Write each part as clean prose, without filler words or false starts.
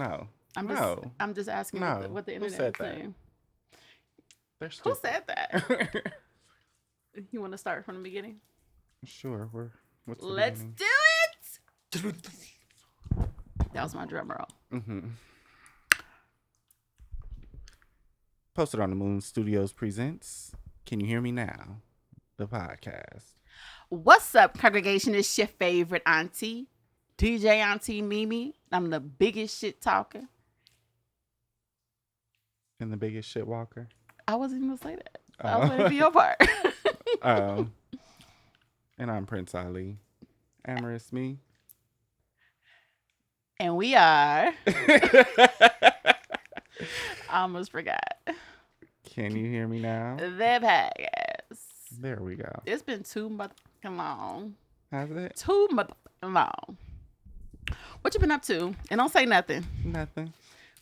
No. I'm just No. I'm just asking No. what the Who internet said is that? saying. They're Who stupid. said that? You want to start from the beginning? Sure. What's the Let's beginning? do it. That was my drum roll. Mm-hmm. Posted on the Moon Studios presents Can You Hear Me Now? The podcast. What's up, congregation? It's your favorite auntie, DJ Auntie Mimi. I'm the biggest shit talker. And the biggest shit walker. I wasn't even gonna say that. I was waiting for your part. Oh. And I'm Prince Ali. Amorous me. And we are. I almost forgot. Can you hear me now? The podcast. There we go. It's been too motherfucking long. Has it? Too motherfucking long. What you been up to? And don't say nothing. Nothing.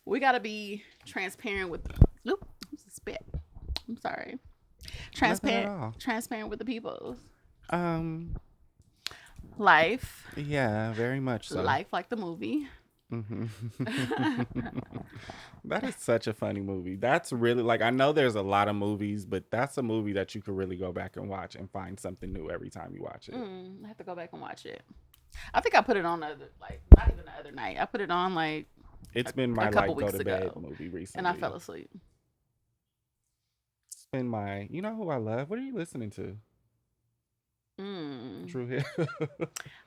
We gotta be transparent with. Oop, spit. I'm sorry. Transparent with the people. Life. Yeah, very much so. Life like the movie. Mm-hmm. That is such a funny movie. That's really like, I know there's a lot of movies, but that's a movie that you could really go back and watch and find something new every time you watch it. I have to go back and watch it. I think I put it on not even the other night. I put it on it's been my couple go weeks to bed ago, movie recently. and I fell asleep. It's been my, you know who I love? What are you listening to? Drew Hill.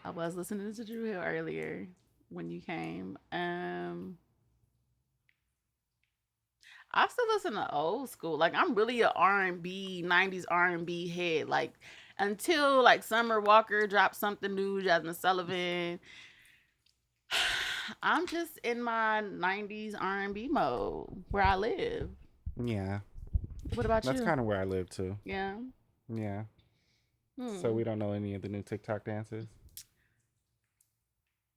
I was listening to Drew Hill earlier when you came. I still listen to old school. Like, I'm really a R&B, 90s R&B head. Like, until like Summer Walker dropped something new, Jasmine Sullivan, I'm just in my 90s R&B mode where I live. Yeah. What about you? That's kind of where I live too. Yeah. Yeah. So we don't know any of the new TikTok dances?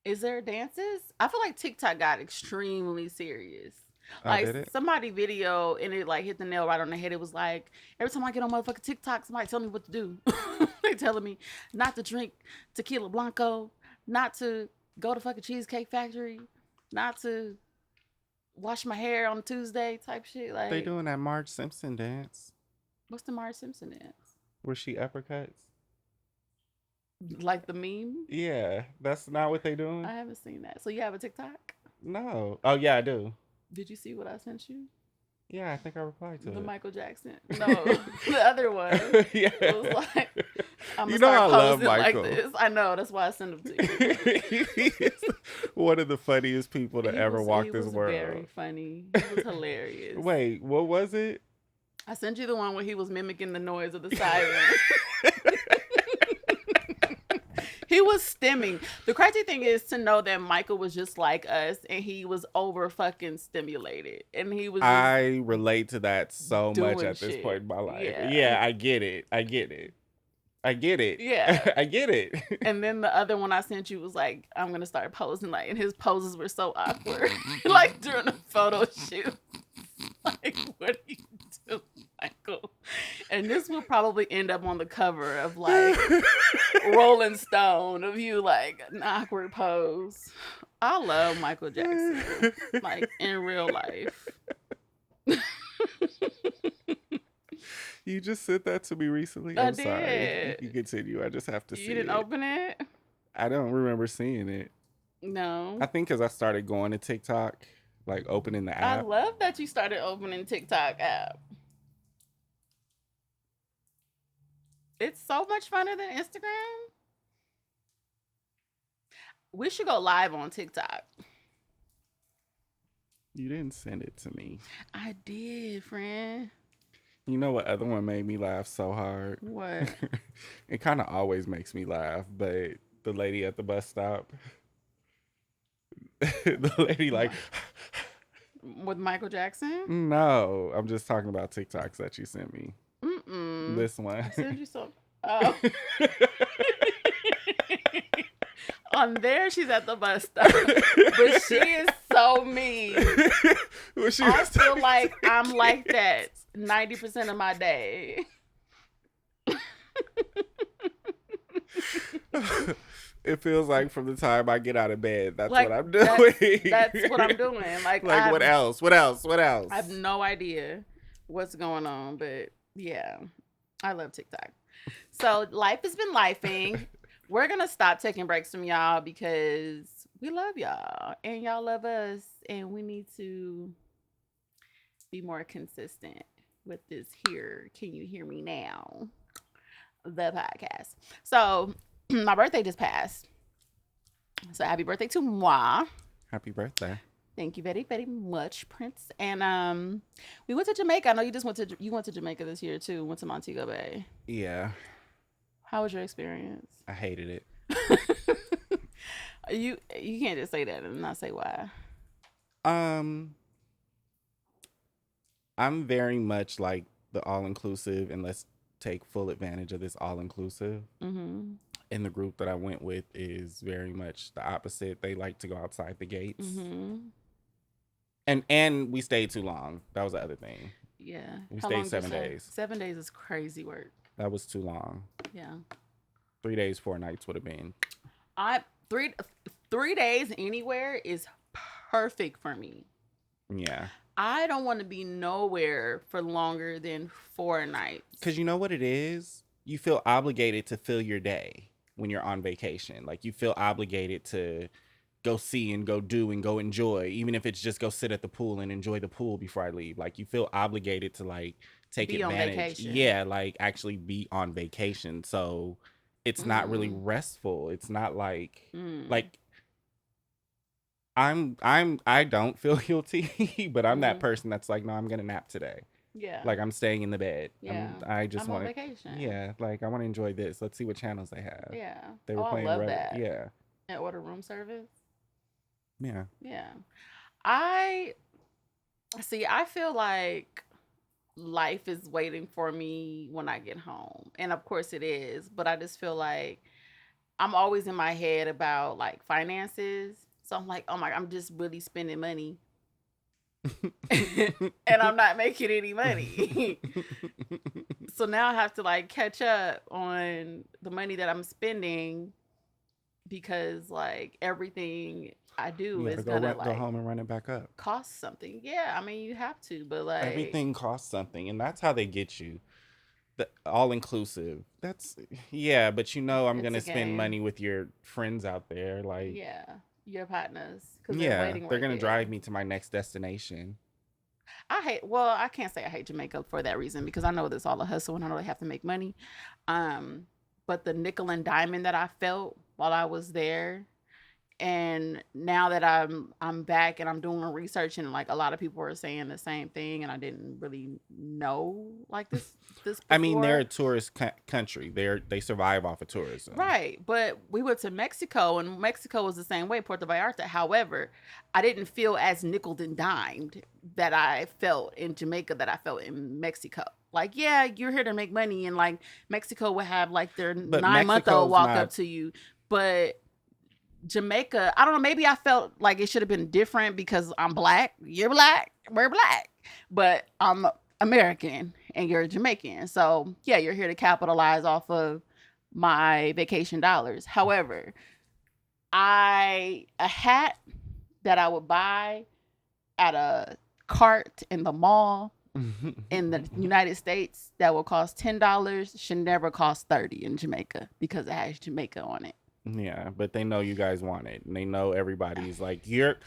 Is there dances? I feel like TikTok got extremely serious. Did Like, it? somebody video and it like hit the nail right on the head. It was like, every time I get on motherfucking TikTok, somebody tell me what to do. They telling me not to drink tequila blanco, not to go to fucking Cheesecake Factory, not to wash my hair on Tuesday type shit. Like, They doing that Marge Simpson dance what's the Marge Simpson dance? where she uppercuts. Like the meme? Yeah, that's not what they doing. I haven't seen that. So you have a TikTok? No. Oh yeah, I do. Did you see what I sent you? Yeah, I think I replied to The it. Michael Jackson? No, the other one. Yeah. It was like, I'm You gonna know start I love posing like Michael. this. I know, that's why I sent them to you. He's one of the funniest people to ever walk this world. He was very funny. He was hilarious. Wait, what was it? I sent you the one where he was mimicking the noise of the siren. He was stimming. The crazy thing is to know that Michael was just like us and he was over fucking stimulated. And he was just I relate to that so much doing at this shit. point in my life. Yeah. Yeah, I get it. Yeah. I get it. And then the other one I sent you was like, I'm going to start posing. Like, and his poses were so awkward. Like during the photo shoot. Like, what are you doing, Michael? And this will probably end up on the cover of like Rolling Stone of you like an awkward pose. I love Michael Jackson. Like in real life. You just sent that to me recently. I I'm sorry. did. You can continue. I just have to see You didn't it. open it? I don't remember seeing it. No. I think because I started going to TikTok, like opening the I app. love that you started opening TikTok app. It's so much funner than Instagram. We should go live on TikTok. You didn't send it to me. I did, friend. You know what other one made me laugh so hard? What? It kind of always makes me laugh, but the lady at the bus stop. The lady like... With Michael Jackson? No, I'm just talking about TikToks that you sent me. This one. I sent you some. Oh. On there, she's at the bus stop. But she is so mean. I feel like I'm like that 90% of my day. It feels like from the time I get out of bed, that's what Like I'm doing. that's what I'm doing. Like Like what else? What else? What I have else? no idea what's going on, but yeah, I love TikTok. So life has been lifing. We're gonna stop taking breaks from y'all because we love y'all and y'all love us, and we need to be more consistent with this here. Can you hear me now? The podcast. So my birthday just passed. So happy birthday to moi. Happy birthday. Thank you very, very much, Prince. And we went to Jamaica. I know you went to Jamaica this year too. Went to Montego Bay. Yeah, How was your experience? I hated it. You can't just say that and not say why. Um, I'm very much like the all inclusive, and let's take full advantage of this all inclusive. Mm-hmm. And the group that I went with is very much the opposite. They like to go outside the gates. Mm-hmm. And we stayed too long. That was the other thing. Yeah. We How stayed long did you 7 stay? days. 7 days is crazy work. That was too long. Yeah. 3 days, 4 nights would have been. I three days anywhere is perfect for me. Yeah. I don't want to be nowhere for longer than 4 nights. Because you know what it is? You feel obligated to fill your day when you're on vacation. Like, you feel obligated to go see and go do and go enjoy, even if it's just go sit at the pool and enjoy the pool before I leave. Like, you feel obligated to, like, take Be on advantage. vacation. Yeah, like, actually be on vacation. So it's not really restful. It's not like, like, I don't feel guilty, but I'm that person that's like, no, I'm gonna nap today. Yeah. Like, I'm staying in the bed. Yeah. I just I'm on want vacation. Yeah, like, I want to enjoy this. Let's see what channels they have. Yeah. They were playing I love that. Yeah. And order room service. Yeah. Yeah. I feel like life is waiting for me when I get home. And of course it is, but I just feel like I'm always in my head about like finances. So I'm like, oh my, I'm just really spending money. And I'm not making any money. So now I have to like catch up on the money that I'm spending because like everything I do is gonna go home and run it back up. cost something. Yeah, I mean you have to, but like Everything costs something, and that's how they get you. The all inclusive. That's yeah, but you know I'm gonna spend money with your friends out there, like yeah, your partners. Cause yeah, they're gonna drive me to my next destination. I can't say I hate Jamaica for that reason because I know it's all a hustle and I know they have to make money. But the nickel and diamond that I felt while I was there, and now that I'm back and I'm doing research and like a lot of people are saying the same thing and I didn't really know like this before. I mean, they're a tourist country. They survive off of tourism. Right, but we went to Mexico and Mexico was the same way, Puerto Vallarta. However, I didn't feel as nickel and dimed that I felt in Jamaica that I felt in Mexico. Like, yeah, you're here to make money and like Mexico would have like their 9-month-old walk up to you, but Jamaica, I don't know, maybe I felt like it should have been different because I'm black, you're black, we're black, but I'm American and you're Jamaican. So yeah, you're here to capitalize off of my vacation dollars. However, a hat that I would buy at a cart in the mall in the United States that will cost $10 should never cost $30 in Jamaica because it has Jamaica on it. Yeah, but they know you guys want it, and they know everybody's like your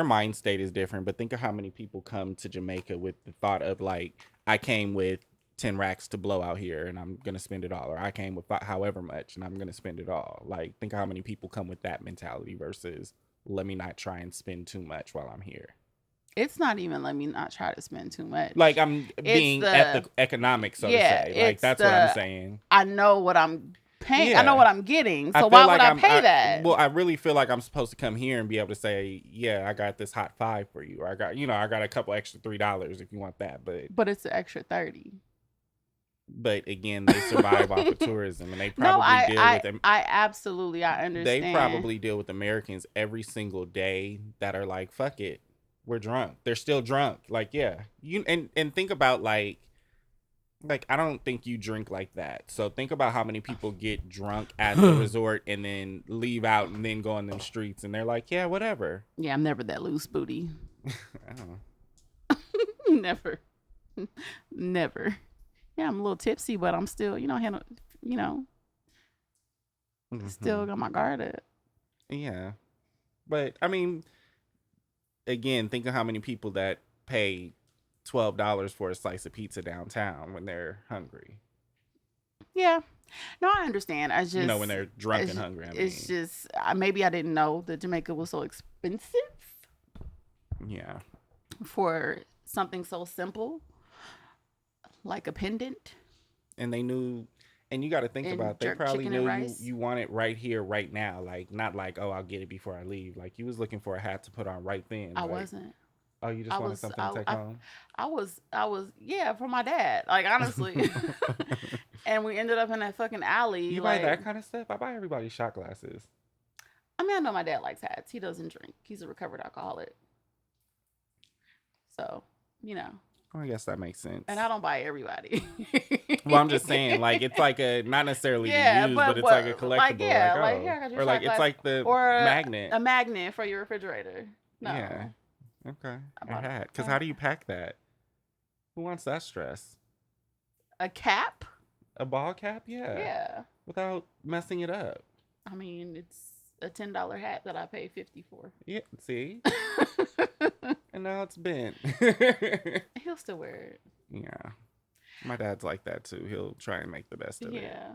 mind state is different. But think of how many people come to Jamaica with the thought of like, I came with 10 racks to blow out here, and I'm gonna spend it all, or I came with however much, and I'm gonna spend it all. Like, think of how many people come with that mentality versus let me not try and spend too much while I'm here. It's not even let me not try to spend too much. Like, I'm being economic, so to say. Like, that's what I'm saying. I know what I'm paying. Yeah. I know what I'm getting. So why would I pay that? Well, I really feel like I'm supposed to come here and be able to say, yeah, I got this hot $5 for you, or I got a couple extra $3 if you want that. But it's an extra $30. But again, they survive off of tourism, and they probably deal with them. I understand. They probably deal with Americans every single day that are like, fuck it, we're drunk. They're still drunk. Like, yeah, and think about like Like, I don't think you drink like that. So think about how many people get drunk at the resort and then leave out and then go on them streets and they're like, yeah, whatever. Yeah, I'm never that loose booty. I don't know. Never. Never. Yeah, I'm a little tipsy, but I'm still, you know, still Hmm. got my guard up. Yeah. But I mean, again, think of how many people that pay $12 for a slice of pizza downtown when they're hungry. Yeah. No, I understand. When they're drunk and hungry, I It's mean. just maybe I didn't know that Jamaica was so expensive Yeah. for something so simple like a pendant And they knew, and you got to think about and it, they jerk probably chicken and knew you rice. you want it right here, right now. Like, not like, oh, I'll get it before I leave. Like, you was looking for a hat to put on right then. I Like, wasn't. oh, you I just wanted was. something to take home. I was. Yeah, for my dad. Like honestly. And we ended up in that fucking alley. You buy Like, that kind of stuff? I buy everybody shot glasses. I mean, I know my dad likes hats. He doesn't drink. He's a recovered alcoholic. So, you know, Oh, I guess that makes and sense. I don't buy everybody. Well, I'm just saying, like, it's like a, not necessarily to Yeah, use, but but it's like a like collectible. Like, yeah, like here oh, I got your or like shot it's glass like the or magnet. a magnet for your refrigerator. Yeah. No, Okay. I A bought hat. Because how do you pack that? Who wants that stress? a cap. A ball cap? Yeah. Yeah, Without messing it up. I mean it's a $10 hat that I paid 50 for. Yeah. See? And now it's bent. He'll still wear it. Yeah. My dad's like that too. He'll try and make the best of it. Yeah.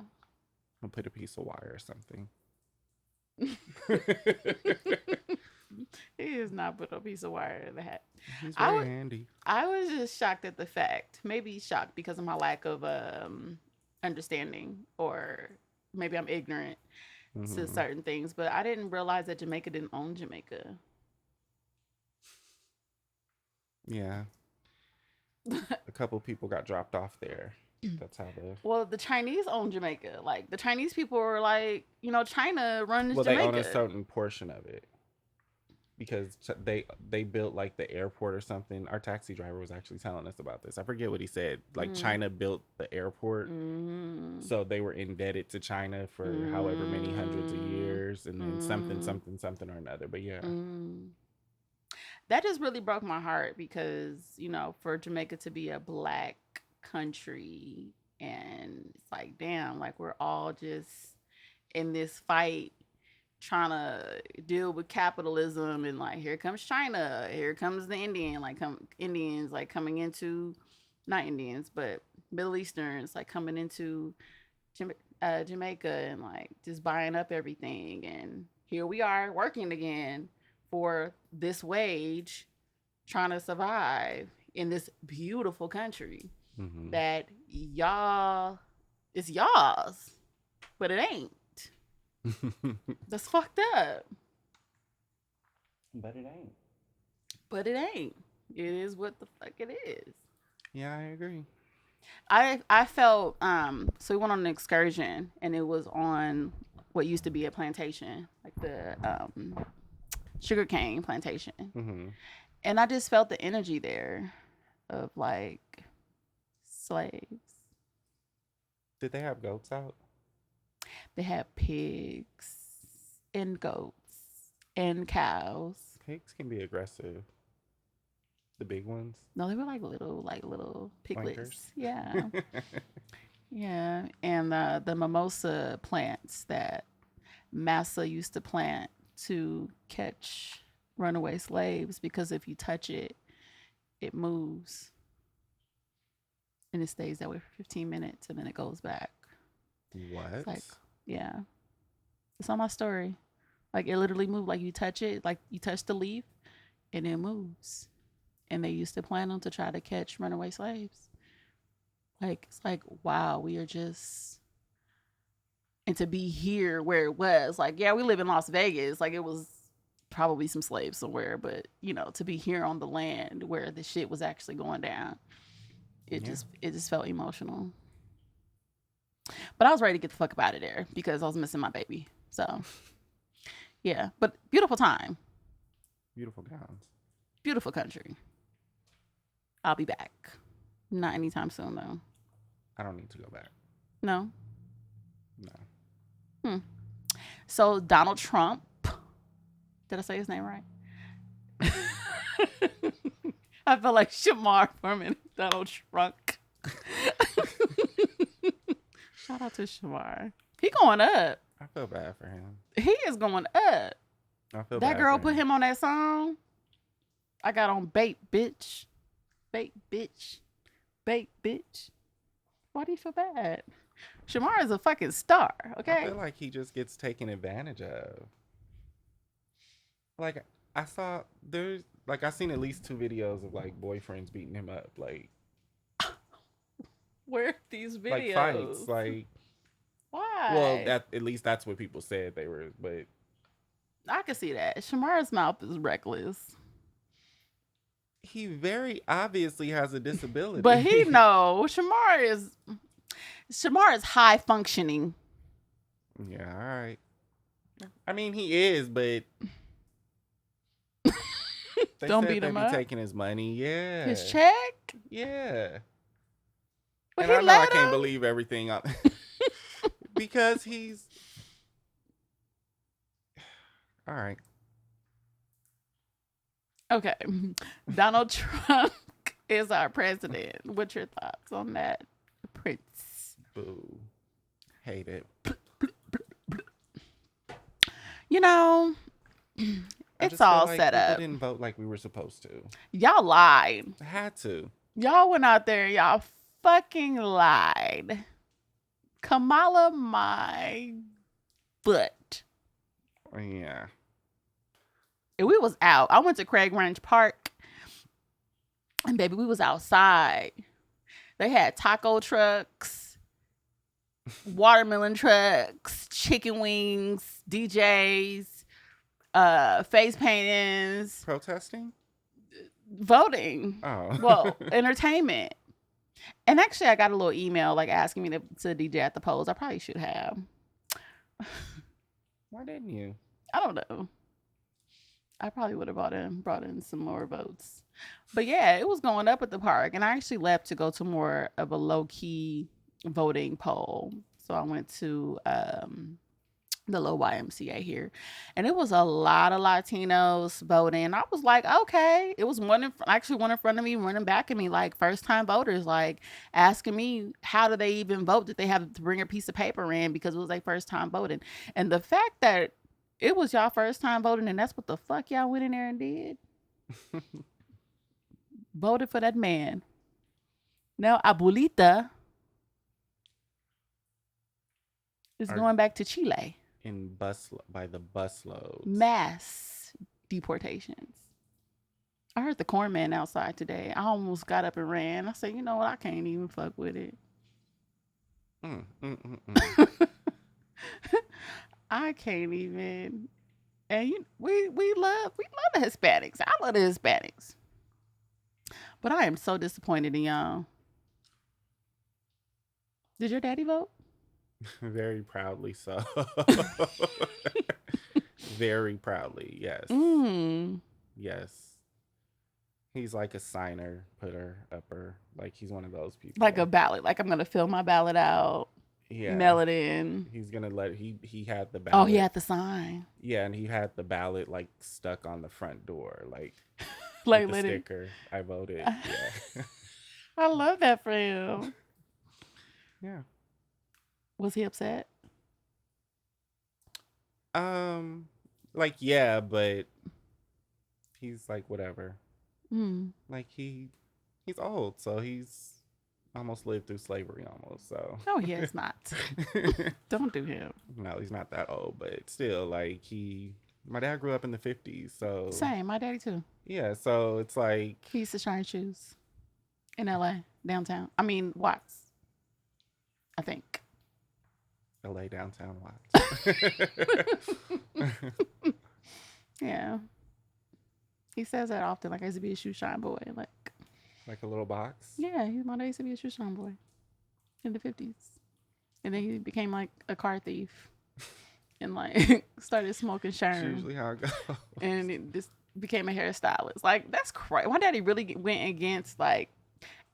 He'll put a piece of wire or something. He has not put a piece of wire in the hat. He's I very was handy. I was just shocked at the fact. Maybe shocked because of my lack of understanding, or maybe I'm ignorant to Hmm. certain things. But I didn't realize that Jamaica didn't own Jamaica. Yeah. A couple people got dropped off there. That's how the. Well, the Chinese own Jamaica. Like the Chinese people were like, China runs Well, they own a Jamaica. certain portion of it because they built like the airport or something. Our taxi driver was actually telling us about this. I forget what he said. Like, Mm. China built the airport, Mm. so they were indebted to China for however many hundreds of Mm. years, and then something, Mm. something, something or another. But yeah. Mm. That just really broke my heart because, for Jamaica to be a black country, and it's like, damn, like we're all just in this fight trying to deal with capitalism, and like here comes China, here comes the Indians like coming into, not Indians, but Middle Easterns like coming into Jamaica and like just buying up everything, and here we are working again for this wage, trying to survive in this beautiful country Hmm. that y'all it's y'all's, but it ain't. That's fucked up. But it ain't. But it ain't. It is what the fuck it is. Yeah, I agree. I felt so we went on an excursion and it was on what used to be a plantation, like the sugarcane plantation. Hmm. And I just felt the energy there of like slaves. Did they have goats out? They had pigs and goats and cows. Pigs can be aggressive. The big ones. No, they were like little Flankers. piglets. Yeah. Yeah. And the mimosa plants that Massa used to plant to catch runaway slaves, because if you touch it, it moves and it stays that way for 15 minutes and then it goes back. It's What? like, yeah, it's on my story. Like it literally moved. Like you touch it, like you touch the leaf and it moves. And they used to plant them to try to catch runaway slaves. Like, it's like, wow, we are just, and to be here where it was, like, yeah, we live in Las Vegas. Like, it was probably some slaves somewhere, but, to be here on the land where the shit was actually going down, Yeah. it just felt emotional. But I was ready to get the fuck up out of there because I was missing my baby. So, yeah, but beautiful time, Beautiful gowns. beautiful country. I'll be back. Not anytime soon, though. I don't need to go back. No. No. Hmm. So Donald Trump. Did I say his name right? I feel like Shamar for a minute. Donald Trunk. Shout out to Shamar. He going up. I feel bad for him. He is going up. I feel That bad girl for put him on that song. I got on bait, bitch. Bait, bitch. Bait, bitch. Why do you feel bad? Shamar is a fucking star, okay? I feel like he just gets taken advantage of. Like I saw there's like I seen at least 2 videos of like boyfriends beating him up, Where are these like videos? fights, like Why? well that at least that's what people said they were, but I can see that. Shamar's mouth is reckless. he very obviously has a disability. But he know Shamar is high functioning. Yeah, all right. I mean he is, but they Don't said beat they him be up. taking his money. Yeah, His check. Yeah. But And he I know I let can't him. believe everything because he's all right. Okay. Donald Trump is our president. What's your thoughts on that, Prince? Boo. Hate it. You know, I it's just feel all like set people up. didn't vote like we were supposed to. Y'all lied. I had to. Y'all went out there. Y'all fucking lied. Kamala, my butt. Yeah. And we was out. I went to Craig Ranch Park, and baby, we was outside. They had taco trucks, watermelon trucks, chicken wings, DJs, face paintings, Protesting? voting. Oh. Well, entertainment. And actually, I got a little email like asking me to DJ at the polls. I probably should have. Why didn't you? I don't know. I probably would have brought in some more votes. But yeah, it was going up at the park. And I actually left to go to more of a low-key voting poll. So I went to the low YMCA here. And it was a lot of Latinos voting. I was like, okay. It was one in front of me, running back at me, like first-time voters, like asking me, how do they even vote? Did they have to bring a piece of paper in because it was their first time voting? And the fact that it was y'all first time voting, and that's what the fuck y'all went in there and did. Voted for that man. Now Abuelita is going back to Chile. By the busloads. Mass deportations. I heard the corn man outside today. I almost got up and ran. I said, you know what? I can't even fuck with it. I can't even. And we love the Hispanics. I love the Hispanics. But I am so disappointed in y'all. Did your daddy vote? Very proudly so. Very proudly, yes. Yes. He's like a signer, putter, upper. Like he's one of those people. Like a ballot. Like I'm gonna fill my ballot out. Yeah. Mail it in. He's gonna he had the ballot. Oh, he had the sign. Yeah, and he had the ballot like stuck on the front door, like like the sticker. I voted. Yeah. I love that for him. Yeah. Was he upset? Like yeah, but he's like whatever. Like he's old, so he's almost lived through slavery almost. So no, he has not. Don't do him. No, he's not that old, but still, like my dad grew up in the 50s, so same. My daddy too. Yeah, so it's like he used to shine shoes in LA downtown. I mean Watts. I think. LA downtown Watts. Yeah. He says that often, like I used to be a shoe shine boy, like a little box. Yeah, my dad used to be a shoe shine boy in the 50s, and then he became like a car thief, and like started smoking sherm. That's usually how it goes. And it just became a hairstylist. Like that's crazy. My daddy really went against like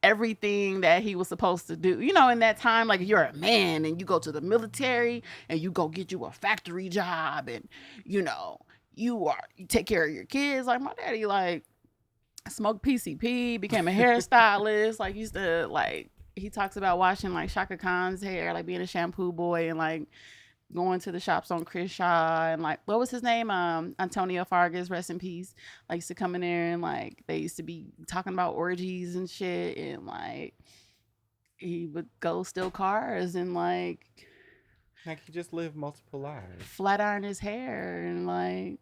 everything that he was supposed to do. You know, in that time, like you're a man and you go to the military and you go get you a factory job and you know, you take care of your kids. Like my daddy like smoked PCP, became a hairstylist, like used to like he talks about washing like Shaka Khan's hair, like being a shampoo boy and like going to the shops on Crenshaw and like what was his name? Antonio Fargas, rest in peace. Like used to come in there and like they used to be talking about orgies and shit and like he would go steal cars and like he just lived multiple lives. flat iron his hair and like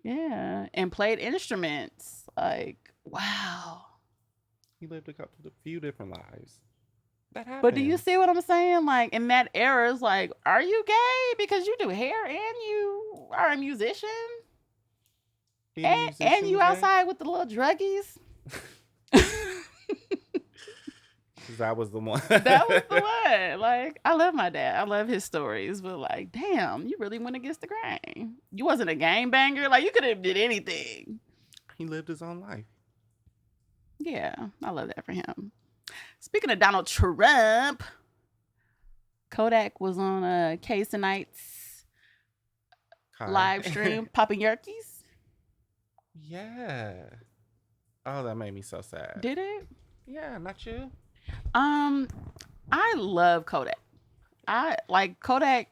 yeah. And played instruments. Like, wow. He lived a few different lives. That happened. But do you see what I'm saying? Like in that era, it's like, are you gay because you do hair and you are a musician? And you outside with the little druggies? That was the one. That was the one. Like, I love my dad. I love his stories. But like, damn, you really went against the grain. You wasn't a gang banger. Like, you could have did anything. He lived his own life. Yeah, I love that for him. Speaking of Donald Trump, Kodak was on Case Tonight's live stream popping yerkies. Yeah. Oh, that made me so sad. Did it? Yeah, not you. I love Kodak. Kodak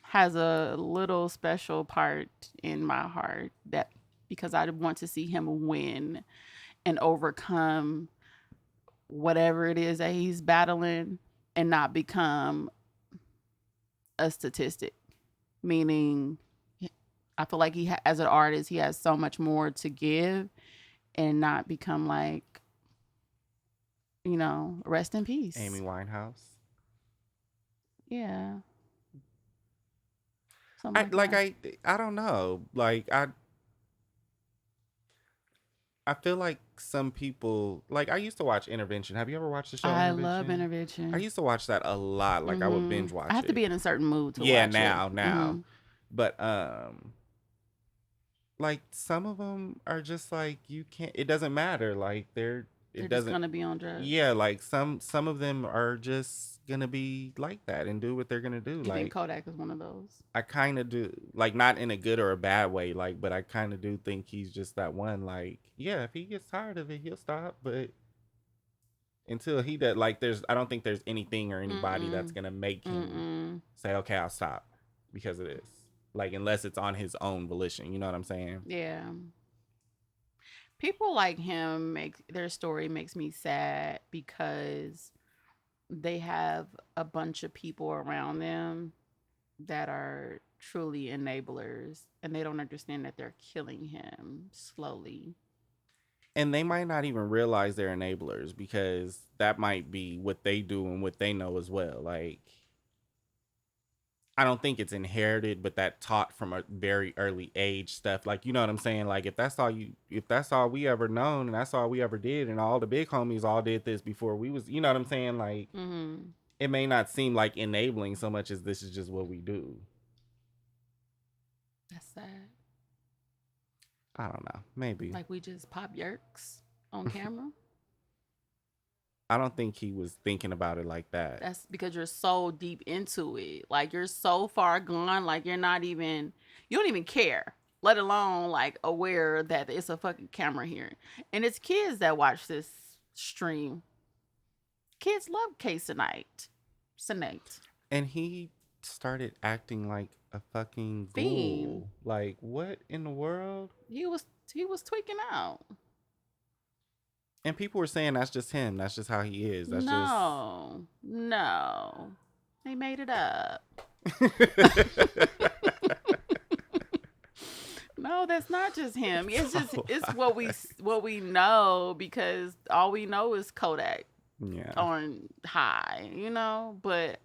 has a little special part in my heart that because I want to see him win and overcome whatever it is that he's battling and not become a statistic. Meaning, I feel like as an artist, he has so much more to give and not become like, you know, rest in peace. Amy Winehouse. Yeah. I don't know. Like I feel like some people like I used to watch Intervention. Have you ever watched the show? I love Intervention. I used to watch that a lot. Like I would binge watch it. I have to be in a certain mood to watch it. Now. But like some of them are just like you can't. It doesn't matter. Like they're just gonna be on drugs. Yeah, like some of them are just gonna be like that and do what they're gonna do. I think Kodak is one of those. I kind of do, like not in a good or a bad way, like, but I kind of do think he's just that one. Like, yeah, if he gets tired of it, he'll stop. But until he does, like, I don't think there's anything or anybody that's gonna make him say, okay, I'll stop because of this. Like, unless it's on his own volition, you know what I'm saying? Yeah. People like him their story makes me sad because they have a bunch of people around them that are truly enablers and they don't understand that they're killing him slowly. And they might not even realize they're enablers because that might be what they do and what they know as well. Like, I don't think it's inherited, but that taught from a very early age stuff. Like, you know what I'm saying? Like, if that's all we ever known and that's all we ever did and all the big homies all did this before we was, you know what I'm saying? Like, It may not seem like enabling so much as this is just what we do. That's sad. I don't know. Maybe. Like we just pop yerks on camera. I don't think he was thinking about it like that. That's because you're so deep into it. Like you're so far gone. Like you don't even care, let alone like aware that it's a fucking camera here. And it's kids that watch this stream. Kids love Case Tonight. And he started acting like a fucking ghoul. Like, what in the world? He was tweaking out. And people were saying that's just him. That's just how he is. No. They made it up. No, that's not just him. It's just it's what we know because all we know is Kodak. Yeah. On high, you know, but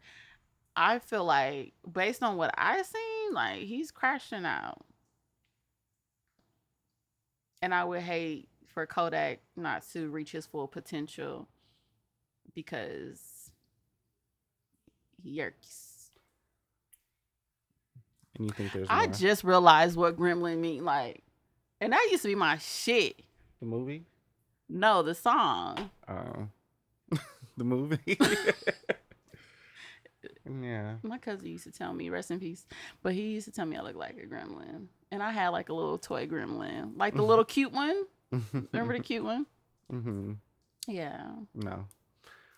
I feel like based on what I seen, like he's crashing out. And I would hate for Kodak not to reach his full potential because he yerks. And you think there's I more? just realized what gremlin mean, like, and that used to be my shit. The movie? No, the song. Oh. The movie. Yeah. My cousin used to tell me, rest in peace, but he used to tell me I look like a gremlin. And I had like a little toy gremlin, like the little cute one. Remember the cute one? Mm-hmm. Yeah. No,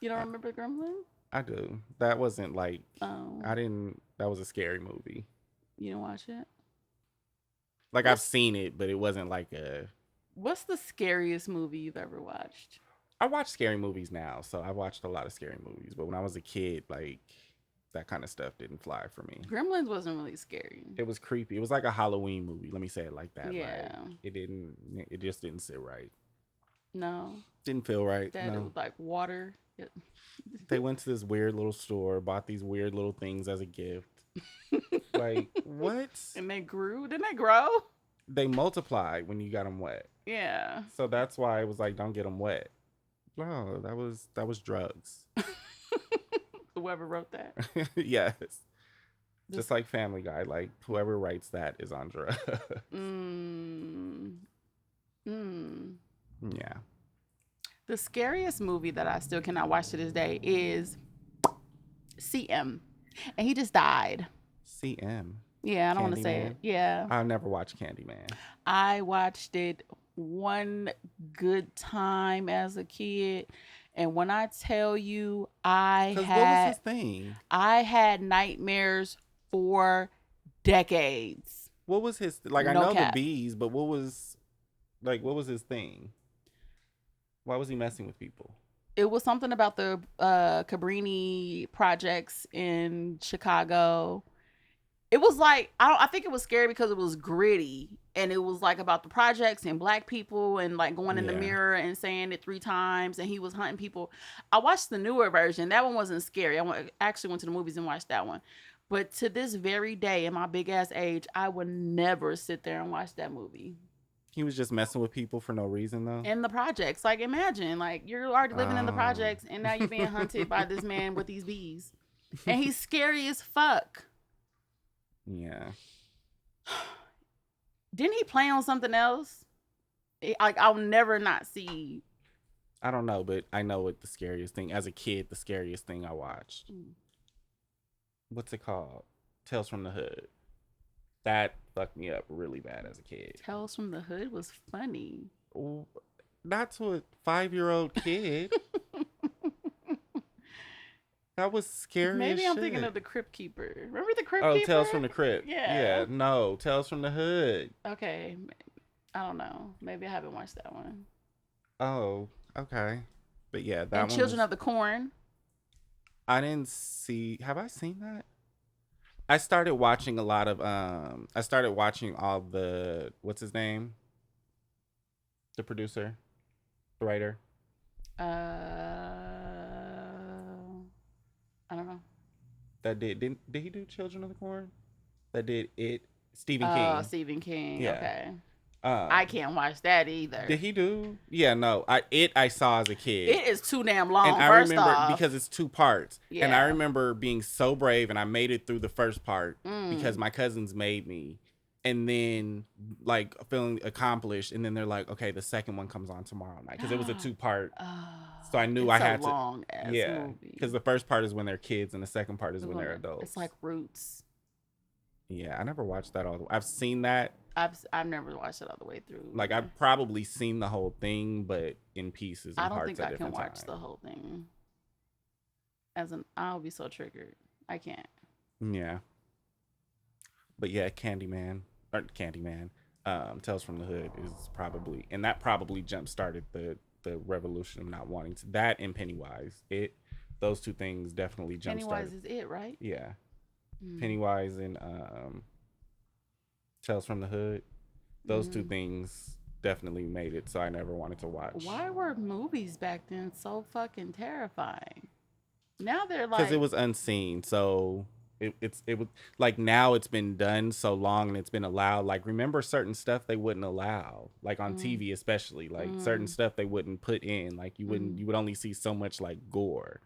You don't I, remember Gremlin? I do. That wasn't like Oh, I didn't. That was a scary movie. you didn't watch it? Like I've What's seen it, but it wasn't like a. what's the scariest movie you've ever watched? I watch scary movies now, so I watched a lot of scary movies. But when I was a kid, like that kind of stuff didn't fly for me. Gremlins wasn't really scary. It was creepy. It was like a Halloween movie. Let me say it like that. Like Yeah. it didn't. It just didn't sit right. No. Didn't feel right. That it No. was like water. They went to this weird little store, bought these weird little things as a gift. Like what? And they grew. Didn't they grow? They multiplied when you got them wet. Yeah. So that's why it was like, don't get them wet. No, that was drugs. Whoever wrote that. Yes, This, just like Family Guy. Like whoever writes that is on drugs. mm, mm. Yeah. The scariest movie that I still cannot watch to this day is CM. And he just died. CM. Yeah, I don't want to say Candyman? it. Yeah. I'll never watch Candyman. I watched it one good time as a kid. And when I tell you Cause what was his thing? I had nightmares for decades. What was his like? I No know cap. the bees, but what was his thing? Why was he messing with people? It was something about the Cabrini projects in Chicago. It was like I think it was scary because it was gritty and it was like about the projects and black people and like going in the Yeah. mirror and saying it 3 times and he was hunting people. I watched the newer version. That one wasn't scary. Actually went to the movies and watched that one. But to this very day, in my big ass age, I would never sit there and watch that movie. He was just messing with people for no reason, though. In the projects, like imagine, like you're already living in the Oh. projects and now you're being hunted by this man with these bees, and he's scary as fuck. Yeah. Didn't he play on something else? Like I'll never not see. I don't know, but I know what the scariest thing as a kid. The scariest thing I watched. What's it called? Tales from the Hood. That fucked me up really bad as a kid. Tales from the Hood was funny. Ooh, not to a 5-year-old kid. That was scary. Maybe as I'm shit. thinking of the Crypt Keeper. Remember the Crypt Oh, Keeper? Tales from the Crypt. Yeah. No, Tales from the Hood. Okay, I don't know. Maybe I haven't watched that one. Oh, okay. But yeah, that And one. Children of the Corn. I didn't see. Have I seen that? I started watching a lot of. I started watching all the. What's his name? The producer, the writer. I don't know. That did he do Children of the Corn? That did it. Stephen Oh, King. Stephen King. Yeah. Okay. Um, I can't watch that either. Did he do? Yeah, no. I saw as a kid. It is too damn long. And I first remember off. because it's 2 parts. And I Yeah. remember being so brave and I made it through the first part Mm. because my cousins made me. And then like feeling accomplished. And then they're like, okay, the second one comes on tomorrow night. Because it was a 2-part. So I knew it's I had a to. long ass Yeah. movie. Because the first part is when they're kids and the second part is when they're adults. It's like Roots. Yeah, I never watched that all the way. I've seen that. I've never watched it all the way through. Like I've probably seen the whole thing, but in pieces and I don't parts think at I can different watch times. the whole thing. I'll be so triggered. I can't. Yeah. But yeah, Candyman. Tales from the Hood is probably, and that probably jump started the revolution of not wanting to. That and Pennywise, those 2 things definitely jump Pennywise started. is it, right? Yeah, Mm. Pennywise and Tales from the Hood. Those 2 Mm. things definitely made it, so I never wanted to watch. Why were movies back then so fucking terrifying? Now they're like Because it was unseen, so it was like now it's been done so long and it's been allowed. Like remember certain stuff they wouldn't allow, like on TV especially, like certain stuff they wouldn't put in. Like you would only see so much like gore.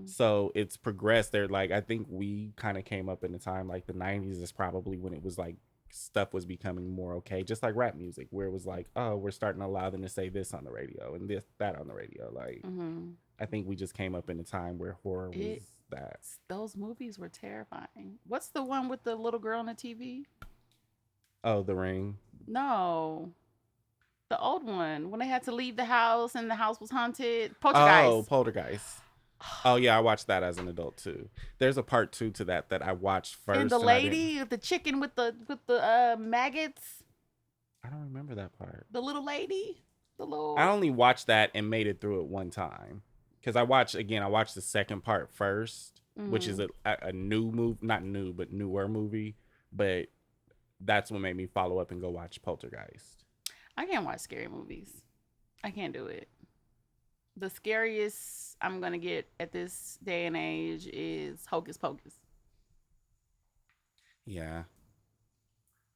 So it's progressed. They're like I think we kind of came up in the time like the 90s is probably when it was like stuff was becoming more okay, just like rap music, where it was like, oh, we're starting to allow them to say this on the radio and this that on the radio. Like, Mm-hmm. I think we just came up in a time where horror was It that. those movies were terrifying. What's the one with the little girl on the TV? Oh, The Ring. No, the old one when they had to leave the house and the house was haunted. Oh, Poltergeist. Poltergeist. Oh yeah, I watched that as an adult too. There's a part two to that that I watched And the first, and I didn't. lady, the chicken with the maggots, I don't remember that part. the little lady, the I little. only watched that and made it through it one time because I watched again. I watched the second part first, which is Mm, a new movie, not new but newer movie. But that's what made me follow up and go watch Poltergeist. I can't watch scary movies. I can't do it. The scariest I'm gonna get at this day and age is Hocus Pocus. Yeah,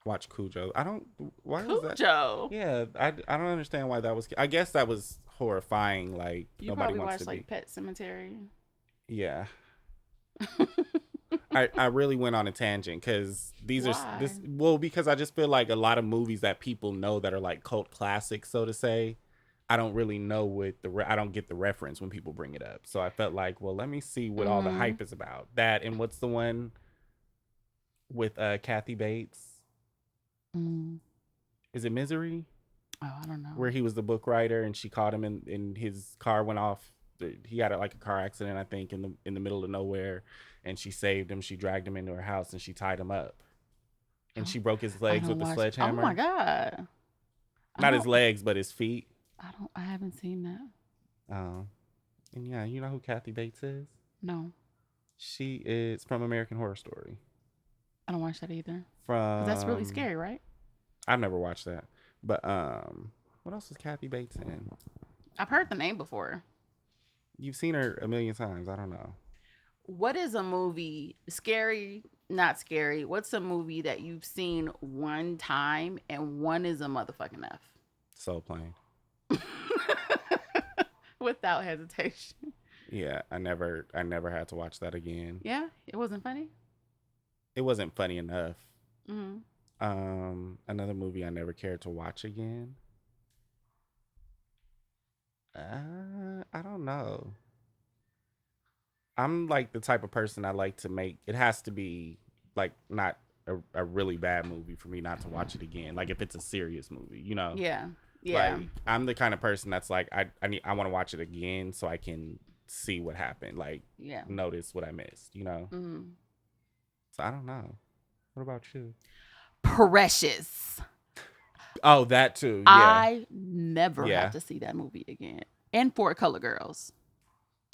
watch Cujo. I don't. Why was that? Cujo. Yeah, I don't understand why that was. I guess that was horrifying. Like You nobody probably wants watched to be. like Pet Cemetery. Yeah, I really went on a tangent because these are Why? this well because I just feel like a lot of movies that people know that are like cult classics, so to say. I don't really know what I don't get the reference when people bring it up. So I felt like, well, let me see what all the Mm-hmm. hype is about. That and what's the one with Kathy Bates? Mm. Is it Misery? Oh, I don't know. Where he was the book writer and she caught him and his car went off. He had like a car accident, I think, in the middle of nowhere, and she saved him. She dragged him into her house and she tied him up, and Oh, she broke his I legs don't with the watch. Oh my sledgehammer. god. I Not his don't. legs, but his feet. I don't. I haven't seen that. Um, and yeah, you know who Kathy Bates is? No, She is from American Horror Story. I don't watch that either. 'Cause that's really From scary, right? I've never watched that, but what else is Kathy Bates in? I've heard the name before. You've seen her a million times. I don't know. What is a movie scary? Not scary. What's a movie that you've seen one time and one is a motherfucking Soul Plane. F? Without hesitation. Yeah, I never had to watch that again. Yeah, it wasn't funny. It wasn't funny enough. Mm-hmm. Another movie I never cared to watch again. I don't know. I'm like the type of person I like to make. It has to be like not a really bad movie for me not to watch it again. Like if it's a serious movie, you know. Yeah. Yeah. Like I'm the kind of person that's like I want to watch it again so I can see what happened. Like Yeah. notice what I missed. You know. Mm-hmm. So I don't know. What about you? Precious. Oh, that too. Yeah. I never Yeah. have to see that movie again. And Four Color Girls.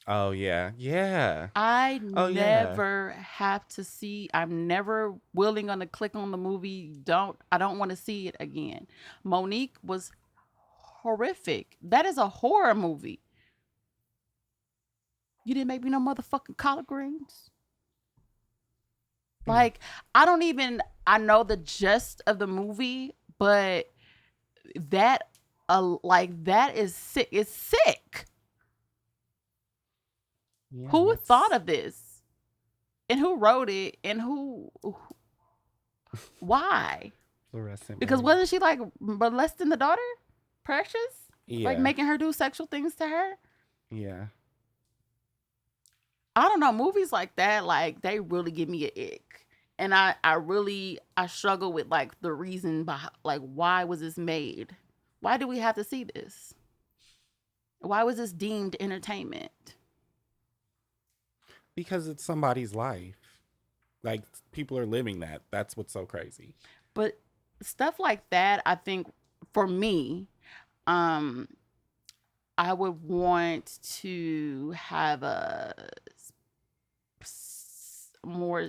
Oh yeah. Yeah. I Oh yeah. never have to see. I'm never willing on to click on the movie. I don't want to see it again. Monique was horrific. That is a horror movie. You didn't make me no motherfucking collard greens. Like I don't even. I know the gist of the movie, but that like that is sick. It's sick. Yeah, Who that's thought of this? And who wrote it? And why? fluorescent. Because Blue. wasn't she like molesting the daughter? Precious? Yeah. Like making her do sexual things to her? Yeah. I don't know. Movies like that, like they really give me an ick. And I struggle with like the reason behind, like why was this made? Why do we have to see this? Why was this deemed entertainment? Because it's somebody's life. Like people are living that. That's what's so crazy. But stuff like that, I think for me, um, I would want to have a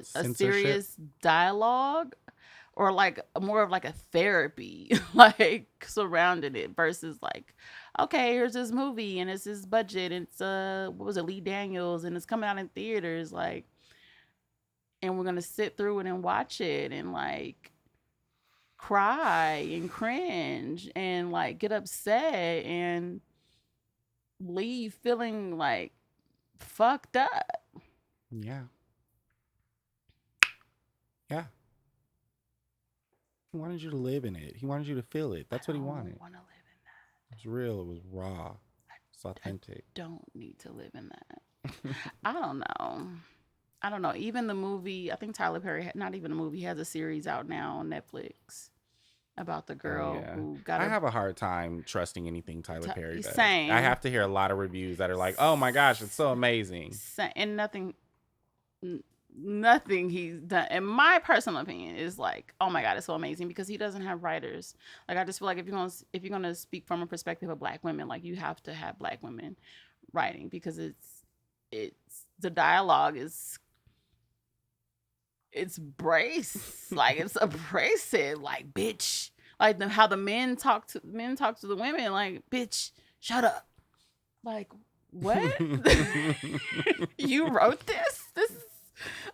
Censorship. serious dialogue or like more of like a therapy like surrounding it versus like, okay, here's this movie and it's this budget and it's what was it, Lee Daniels, and it's coming out in theaters, like, and we're gonna sit through it and watch it and like cry and cringe and like get upset and leave feeling like fucked up. Yeah. Yeah. He wanted you to live in it. He wanted you to feel it. I That's what he don't wanted. want to live in It was real. It was raw. It's that. I authentic. don't need to live in that. I don't know. I don't know. Even the movie, I think Tyler Perry, not even a movie, he has a series out now on Netflix about the Oh girl yeah. who got I her have a hard time trusting anything Tyler Perry does. I same, have to hear a lot of reviews that are like, "Oh my gosh, it's so amazing." and nothing he's done, in my personal opinion, is like, oh my god, it's so amazing because he doesn't have writers. Like I just feel like if you're gonna speak from a perspective of black women, like you have to have black women writing because it's the dialogue is it's brace like it's abrasive like bitch like how the men talk to the women like bitch shut up like what you wrote this is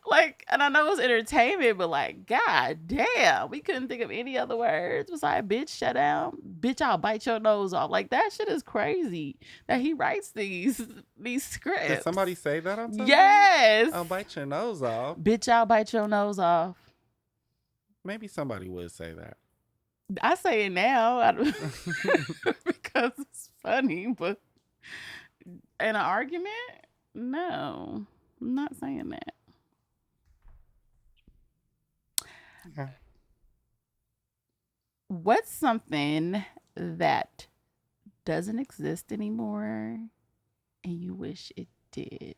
like and I know it's entertainment but like god damn we couldn't think of any other words besides bitch shut down bitch I'll bite your nose off like that shit is crazy that he writes these Did scripts. somebody say that on something? Yes. I'll bite your nose off. Bitch, I'll bite your nose off. Maybe somebody would say that. I say it now because it's funny, but in an argument, no, I'm not saying that. Yeah. What's something that doesn't exist anymore and you wish it did?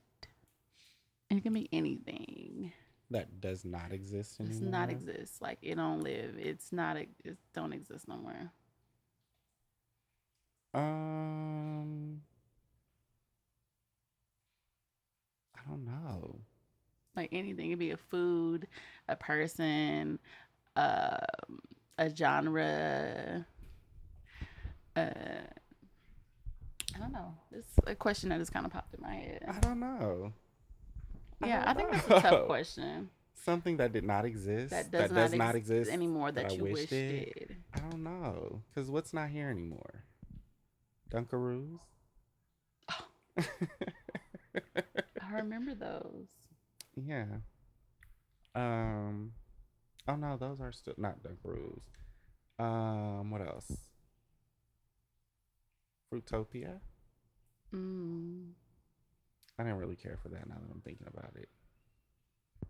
And it can be anything. That does not exist Does anymore. not exist. Like it don't live. It's not. It don't exist no more. I don't know. Like anything. It could be a food, a person, um, a genre. I don't know. It's a question that just kind of popped in my head. I don't know. Yeah, I think know. that's a tough question. Something that did not exist. That does not exist anymore that that I you wish wish did. I don't know. Because what's not here anymore? Dunkaroos? I remember those. Yeah. Um. Oh no, those are still not Dunkaroos. What else? Fruitopia. Mm. I didn't really care for that. Now that I'm thinking about it,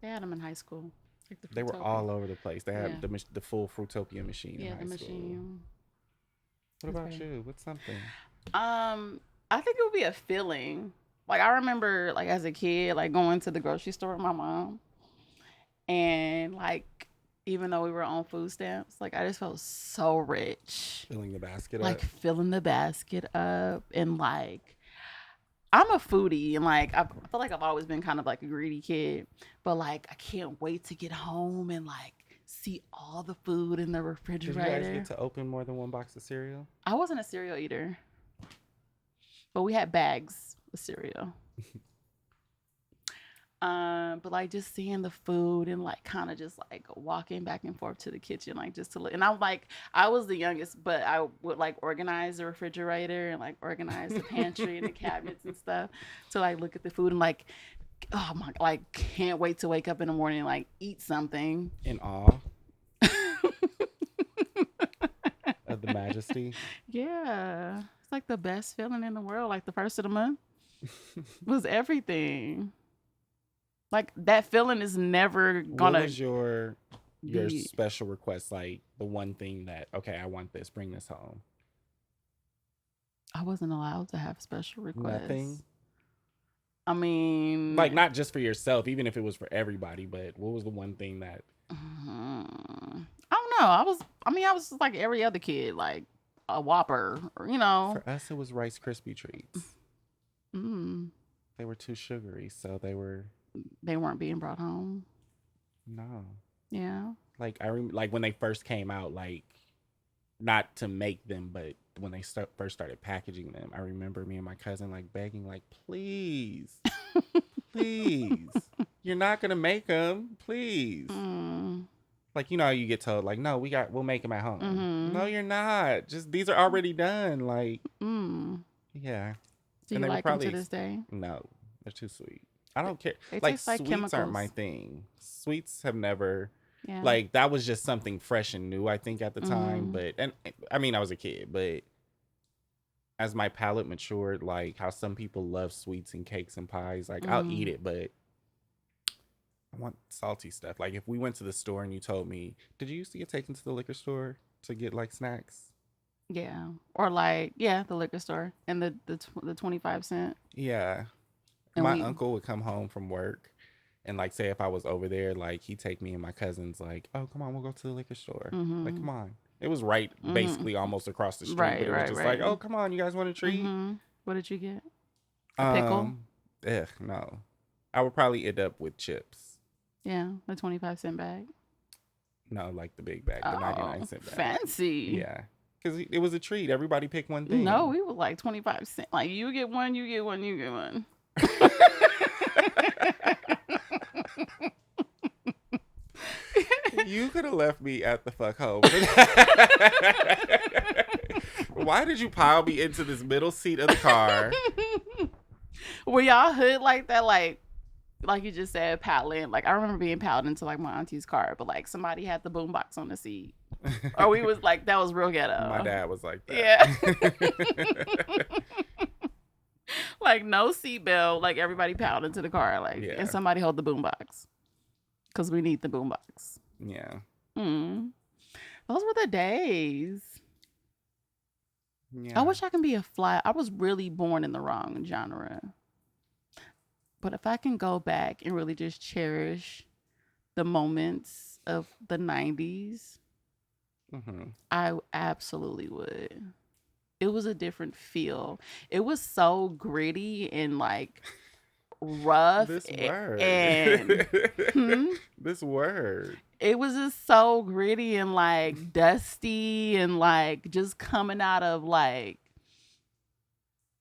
They had them in high school. Like the they were Fruitopia. all over the place. They had Yeah. the full Fruitopia machine Yeah, in high the school. machine. What That's about right. you? What's something? I think it would be a feeling. Like I remember, like as a kid, like going to the grocery store with my mom, and like even though we were on food stamps, like I just felt so rich, Filling the basket like up. filling the basket up, and like I'm a foodie, and like I feel like I've always been kind of like a greedy kid, but like I can't wait to get home and like see all the food in the Did you guys refrigerator. get to open more than one box of cereal? I wasn't a cereal eater, but we had bags of cereal. But like just seeing the food and like kind of just like walking back and forth to the kitchen, like just to look. And I'm like, I was the youngest, but I would like organize the refrigerator and like organize the pantry and the cabinets and stuff to like look at the food and like, oh my, like can't wait to wake up in the morning and like eat something. In awe of the majesty. Yeah, it's like the best feeling in the world. Like the first of the month was everything. Like that feeling is never What gonna was your be. special request? Like the one thing that okay, I want this. Bring this home. I wasn't allowed to have special requests. Nothing. I mean, Like not just for yourself, even if it was for everybody. But what was the one thing that? I don't know. I was just like every other kid, like a Whopper, or, you know. For us, it was Rice Krispie treats. Mm, They were too sugary, so they were they weren't being brought home. no. Yeah. Like like when they first came out, like not to make them, but when they first started packaging them, I remember me and my cousin like begging, like, please, please, you're not gonna make them, please. Mm, Like you know, how you get told like, no, we'll make them at home. mm-hmm. No, you're not. Just these are already done. Like, Mm. yeah, Do and you they were like them probably to this day? no, they're too sweet. I don't care. They Like taste like sweets aren't chemicals. my thing. Sweets have never. Yeah. Like that was just something fresh and new, I think, at the time. Mm. But and I mean, I was a kid, but as my palate matured, like how some people love sweets and cakes and pies, like I'll eat Mm. it, but I want salty stuff. Like if we went to the store and you told me, did you used to get taken to the liquor store to get like snacks? Yeah. Or like, yeah, the liquor store and the 25 cent. Yeah. And My we uncle would come home from work and like say if I was over there, like he'd take me and my cousins like, oh come on, we'll go to the liquor store. Like, Mhm. come on. It was right Mhm. basically almost across the street, but Right, it was right, just like, right. oh come on, you guys want a treat? Mhm. What did you get? A pickle? Um, no. I would probably end up with chips. Yeah, the 25 cent bag. No, like the big bag, the 99 Oh, cent bag. fancy. Yeah. Because it was a treat. Everybody picked one No, thing. we were like 25 cent. Like you get one, you get one, you get one. You could have left me at the fuck home for that. Why did you pile me into this middle seat of the car? Were y'all hood like that? Like you just said, paddling. Like I remember being paddled into like my auntie's car, but like somebody had the boombox on the seat, or we was like that was real My ghetto. dad was like Yeah. that. Like no seatbelt. Like everybody paddled into the car. Like Yeah. and somebody hold the boombox because we need the boombox. Yeah. Mm. Those were the days. Yeah. I wish I can be a fly. I was really born in the wrong genre. But if I can go back and really just cherish the moments of the 90s, Mm-hmm. I absolutely would. It was a different feel. It was so gritty and like rough This word. and hmm? This word. It was just so gritty and like dusty and like just coming out of like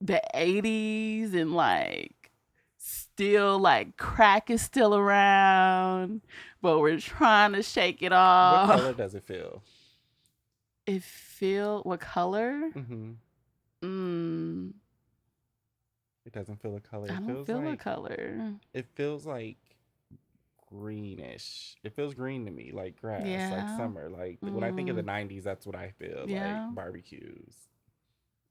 the 80s and like still like crack is still around, but we're trying to shake it What off. color does it feel? It feel what color? Mm-hmm. Mm, It doesn't feel a color. I It don't feels feel a like color. it feels like greenish. It feels green to me, like grass, like Yeah. summer. Like when I think of the Mm, 90s, that's what I feel like yeah. barbecues.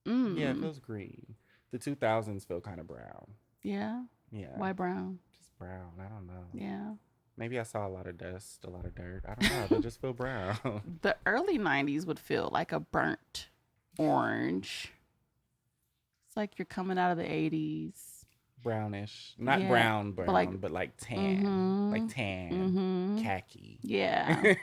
Yeah, it Mm, feels green. The 2000s feel kind of brown. yeah. Yeah, White brown. just brown. I don't know. Yeah. Maybe I saw a lot of dust, a lot of dirt. I don't know. They just feel brown. The early 90s would feel like a burnt orange. It's like you're coming out of the 80s. Brownish. Not Yeah. brown, But brown, like, but like tan. Like mm-hmm. tan. Mm-hmm. Khaki. Yeah.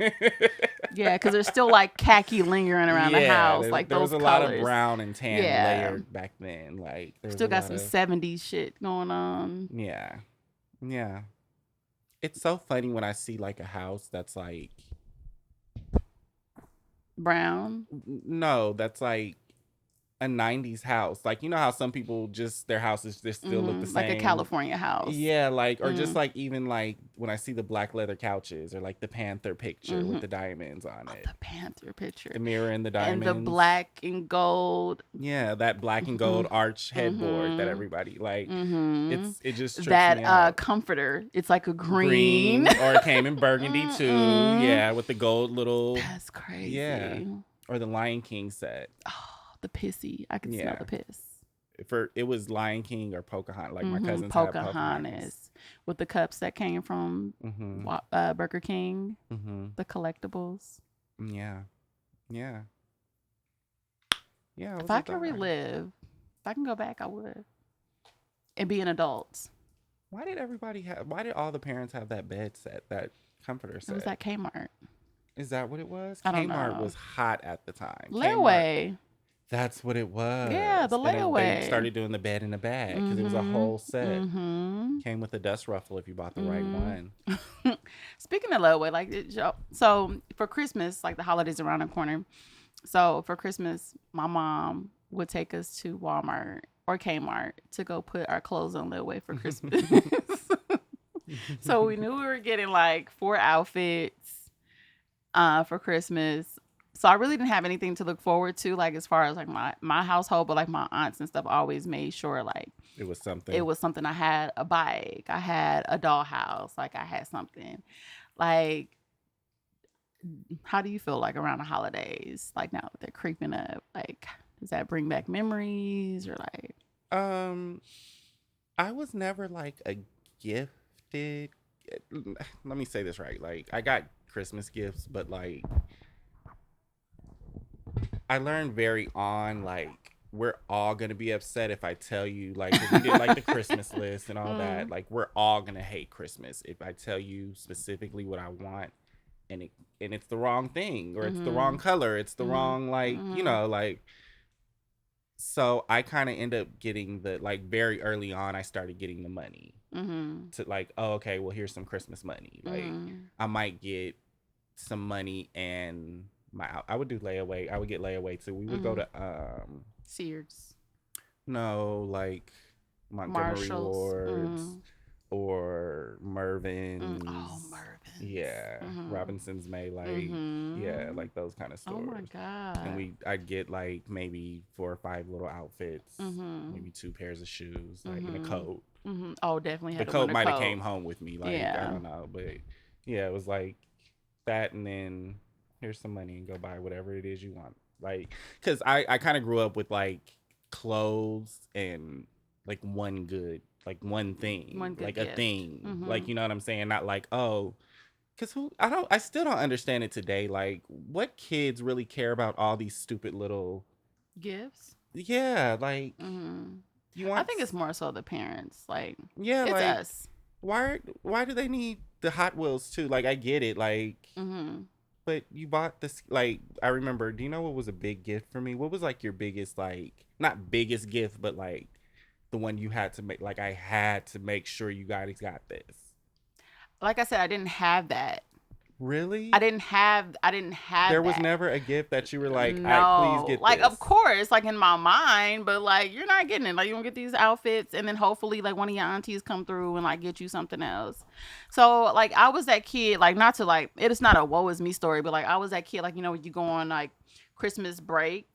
Yeah, because there's still like khaki lingering around the house, like there those was a lot of colors. brown and tan Yeah. layered back then. Like there was Still a got lot some of 70s shit going on. yeah, yeah. It's so funny when I see like a house that's like Brown. no, that's like a 90s house. Like you know how some people just their houses just still look the Mm-hmm. Like a same. California house. Yeah, like or just Mm. like even like when I see the black leather couches or like the Panther picture Mm-hmm. with the diamonds on it. The Panther picture. The mirror and the And diamonds. the black and gold. Yeah, that black and gold arch headboard that Mm-hmm. everybody like. Mm-hmm. It just trips That me out. comforter. It's like a green. Or it came in burgundy too. Mm-mm. Yeah, with the gold little. That's crazy. Yeah, or the Lion King set. Oh, the pissy. I can smell Yeah, the piss. for it was Lion King or Pocahontas. Like my Mm-hmm. cousins had Pocahontas. Pocahontas. With the cups that came from Mm-hmm. Burger King. Mm-hmm. The collectibles. Yeah, yeah, yeah. It If was I a could time. relive, if I can go back, I would. And be an adult. Why did everybody have? Why did all the parents have that bed set, that comforter It set? was at Kmart. Is that what it was? I don't Kmart know. was hot at the time. Kmart, Layaway. that's what it was. Yeah, the And then layaway. they started doing the bed in the bag because it was a Mm-hmm. whole set. Mm-hmm. Came with a dust ruffle if you bought the right one. Speaking of layaway, like so for Christmas, like the holidays around the corner. So for Christmas, my mom would take us to Walmart or Kmart to go put our clothes on layaway for Christmas. So we knew we were getting like 4 outfits for Christmas. So I really didn't have anything to look forward to, like as far as like my household, but like my aunts and stuff always made sure like It was something. it was something. I had a bike, I had a dollhouse, like I had something. Like how do you feel like around the holidays? Like now that they're creeping up, like does that bring back memories or like? Um, I was never like a gifted. Let me say this right. Like I got Christmas gifts, but like I learned very on like we're all gonna be upset if I tell you like if we did like the Christmas list and all that. Mm, Like we're all gonna hate Christmas if I tell you specifically what I want and it's the wrong thing or it's the wrong mhm, color. It's the mhm, wrong like mhm, like so I kind of end up getting the like very early on I started getting the money mhm, to like, oh, okay, well, here's some Christmas money. Like, mhm, I might get some money and I would do layaway. I would get layaway too. We would go mhm. to Sears, no, like Montgomery Marshalls. Wards or Oh, Mervin's. Mervyn's. Yeah, Mhm, Robinson's May, like yeah, mhm. like those kind of Oh my stores. And god. I'd get like maybe 4 or 5 little outfits, Mhm, maybe 2 pairs of shoes, like in a mhm, coat. mhm. Oh, definitely The had to coat winter might have coat. came home with me, like I Yeah. don't know, but yeah, it was like that, and then here's some money and go buy whatever it is you want, like because I kind of grew up with like clothes and like one good like one One thing good like a gift. thing like Mhm. you know what I'm saying, not like oh because who I still don't understand it today, like what kids really care about all these stupid little Gifts. yeah like Mhm. you I want think it's more so the parents. Like yeah it's like us. why do they need the Hot Wheels too? Like I get it, like Mhm. but you bought this like I remember, do you know what was a big gift for me? What was like your biggest like not biggest gift, but like the one you had to make like I had to make sure you guys got this. Like I said, I didn't have that. Really? I didn't have There was that. never a gift that you were like, I please No. get Like of this. course, like in my mind, but like you're not getting it. Like you don't get these outfits and then hopefully like one of your aunties come through and like get you something else. So like I was that kid, like not to like it is not a woe is me story, but like I was that kid, like when you go on like Christmas break,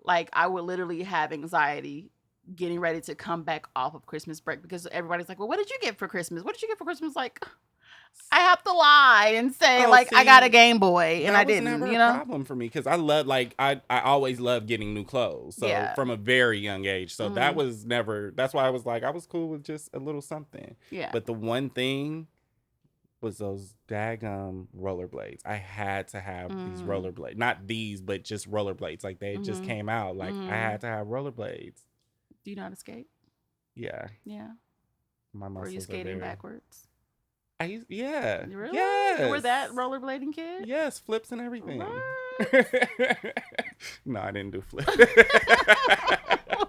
like I would literally have anxiety getting ready to come back off of Christmas break because everybody's like, well, what did you get for Christmas? What did you get for Christmas? Like, I have to lie and say Oh, like I got a see, Game Boy and I that was didn't, never you a know? problem for me because I love like I always loved getting new clothes. So Yeah. from a very young age. So that Hmm. was never that's why I was like I was cool with just a little something. Yeah. But the one thing was those daggum rollerblades. I had to have these Mm. rollerblades. Not these, but just rollerblades. Like they just Mhm. came out. Like I Mhm. had to have rollerblades. Do you know how to skate? Yeah. Yeah. My Were you muscles are skating very backwards? yeah. Really? You were Yes. that rollerblading kid? Yes, flips and everything. What? No, I didn't do flip.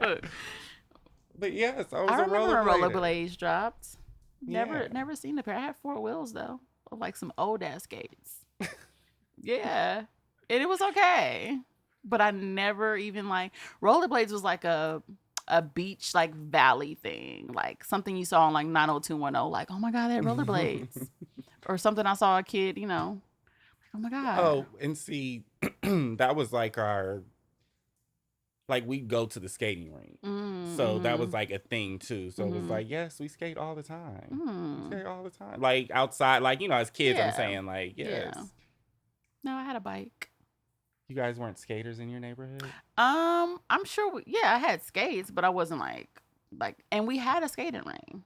Look, But yes, I was I a remember when rollerblader. rollerblades dropped. Yeah. Never seen a pair. I had four wheels though, of like some old ass skates. Yeah, and it was okay. But I never even like rollerblades was like a beach like valley thing, like something you saw on like 90210. Like, oh my god, that rollerblades, or something I saw a kid, like, oh my god. Oh, and see, that was like our like we'd go to the skating rink. So that was Mm-hmm. like a thing too. So it was Mm-hmm. like, yes, we skate all the time. We Mm. skate all the time. Like outside, like, as kids, I'm Yeah. saying, like, yes. Yeah. No, I had a bike. You guys weren't skaters in your neighborhood? I'm sure. Yeah, I had skates, but I wasn't and we had a skating ring.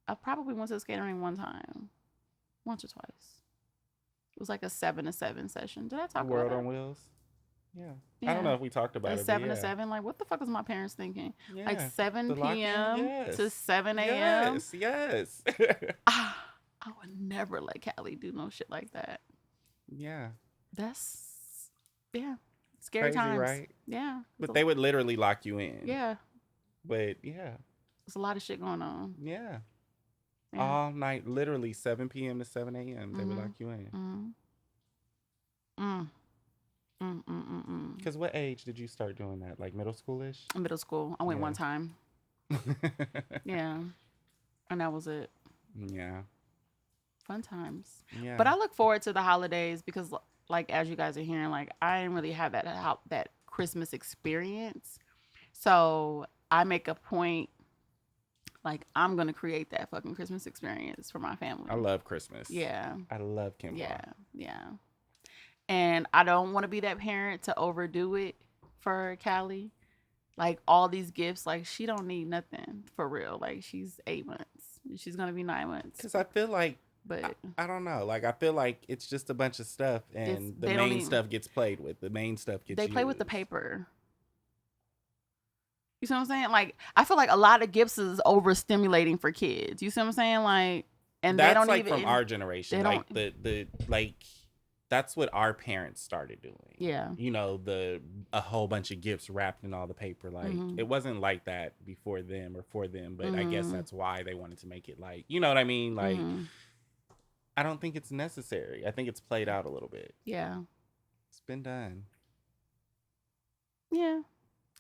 I probably went to the skating ring one time, once or twice. It was like a 7 to 7 session. Did I talk about World that? on Wheels? Yeah. I don't Yeah, know if we talked a about it, but 7 to yeah. 7. Like, what the fuck was my parents thinking? Like Yeah. The 7 lock in? p.m. to Yes. 7 a.m. Yes. Yes. Ah, I would never let Callie do no shit like that. Yeah. That's yeah, scary Crazy, times. right? Yeah, But they would literally lock you in. yeah. But yeah. There's a lot of shit going on. Yeah. Yeah. All night, literally 7 p.m. to 7 a.m. They would lock Mhm. you in. Mhm. Mm. Mm. Mm. Mm. Mm. Because what age did you start doing that? Like middle schoolish? Middle school. I went Yeah. one time. Yeah, and that was it. Yeah. Fun times. Yeah. But I look forward to the holidays because, like, as you guys are hearing, like, I didn't really have that Christmas experience. So I make a point, like, I'm gonna create that fucking Christmas experience for my I family. love Christmas. Yeah, I love Kimba. yeah, yeah. And I don't want to be that parent to overdo it for Callie. Like all these gifts, like she don't need nothing for real. Like she's 8 months. She's gonna be 9 months. Because I feel like, But I don't know. Like, I feel like it's just a bunch of stuff, it's and the they don't main even stuff gets played with. The main stuff gets they play with the used. paper. You see what I'm saying? Like I feel like a lot of gifts is overstimulating for kids. You see what I'm saying? Like and they That's don't like from even our they generation. don't Like the like that's what our parents started doing. yeah. You know, the a whole bunch of gifts wrapped in all the paper. Like Mhm. it wasn't like that before them or for them, but I guess Mhm. that's why they wanted to make it like, you know what I mean? Like Mhm. I don't think it's necessary. I think it's played out a little bit. Yeah. It's been done. Yeah.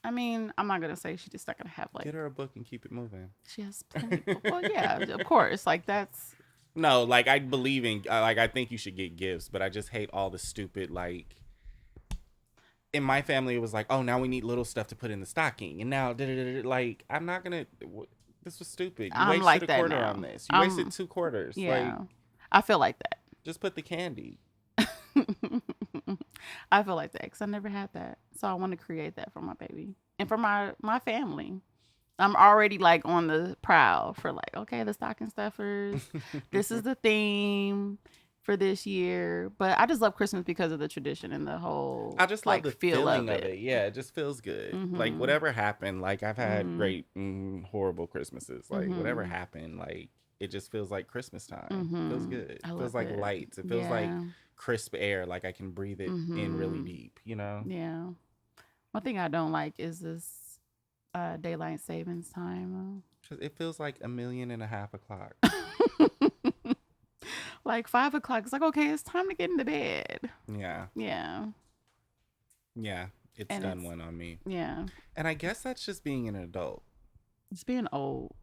I mean, I'm not gonna say she's just not gonna have like Get her a book and keep it moving. she has plenty. Well, yeah, of course. Like that's No, like I believe in like I think you should get gifts, but I just hate all the stupid like in my family it was like, oh, now we need little stuff to put in the stocking, and now like I'm not gonna. This was stupid. You I'm wasted like a that quarter now. on this. You wasted 2 quarters. Like Yeah. I feel like that. just put the candy. I feel like that because I never had that, so I want to create that for my baby and for my family. I'm already like on the prowl for like, okay, the stocking stuffers. This is the theme for this year. But I just love Christmas because of the tradition and the whole I just love like the feel feeling of of it. it. Yeah, it just feels good. Like Mhm. whatever happened, like I've had Mhm. great, horrible Christmases. Like whatever Mhm. happened, like it just feels like Christmas time. Feels Mhm. good. I It feels love like it. lights. It feels like Yeah. crisp air. Like I can breathe it in really Mhm. deep. You know. Yeah. One thing I don't like is this daylight savings time. 'Cause it feels like 1.5 million o'clock. Like 5 o'clock. It's like, okay, it's time to get into bed. Yeah. Yeah. Yeah. It's And done it's one on me. yeah. And I guess that's just being an adult. It's being old.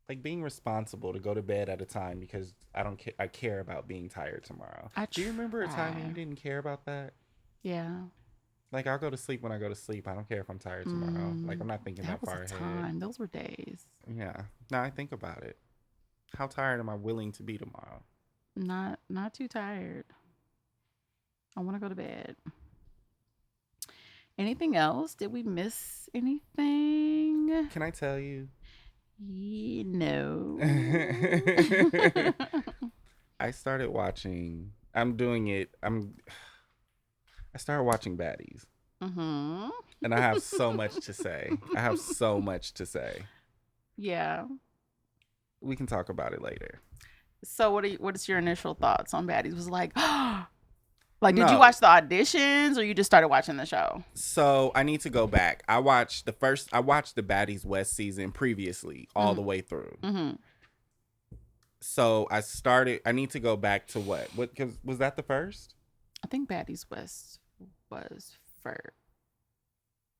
Like being responsible to go to bed at a time because I don't care. I care about being tired tomorrow. I Do you remember a time when try. you didn't care about that? Yeah. Like I'll go to sleep when I go to sleep. I don't care if I'm tired tomorrow. Like I'm not thinking That that was a far ahead. time. Those were days. Yeah. Now I think about it. How tired am I willing to be tomorrow? Not too tired. I want to go to bed. Anything else? Did we miss anything? Can I tell you? No. I started watching. I'm doing it. I started watching Baddies. Mhm. And I have so much to say. I have so much to say. Yeah. We can talk about it later. So what is your initial thoughts on Baddies? Was it like like did you No. watch the auditions or you just started watching the show? So I need to go back. I watched the Baddies West season previously, all the way through. Mhm. So I need to go back to what, because was that the first? I think Baddies West was first.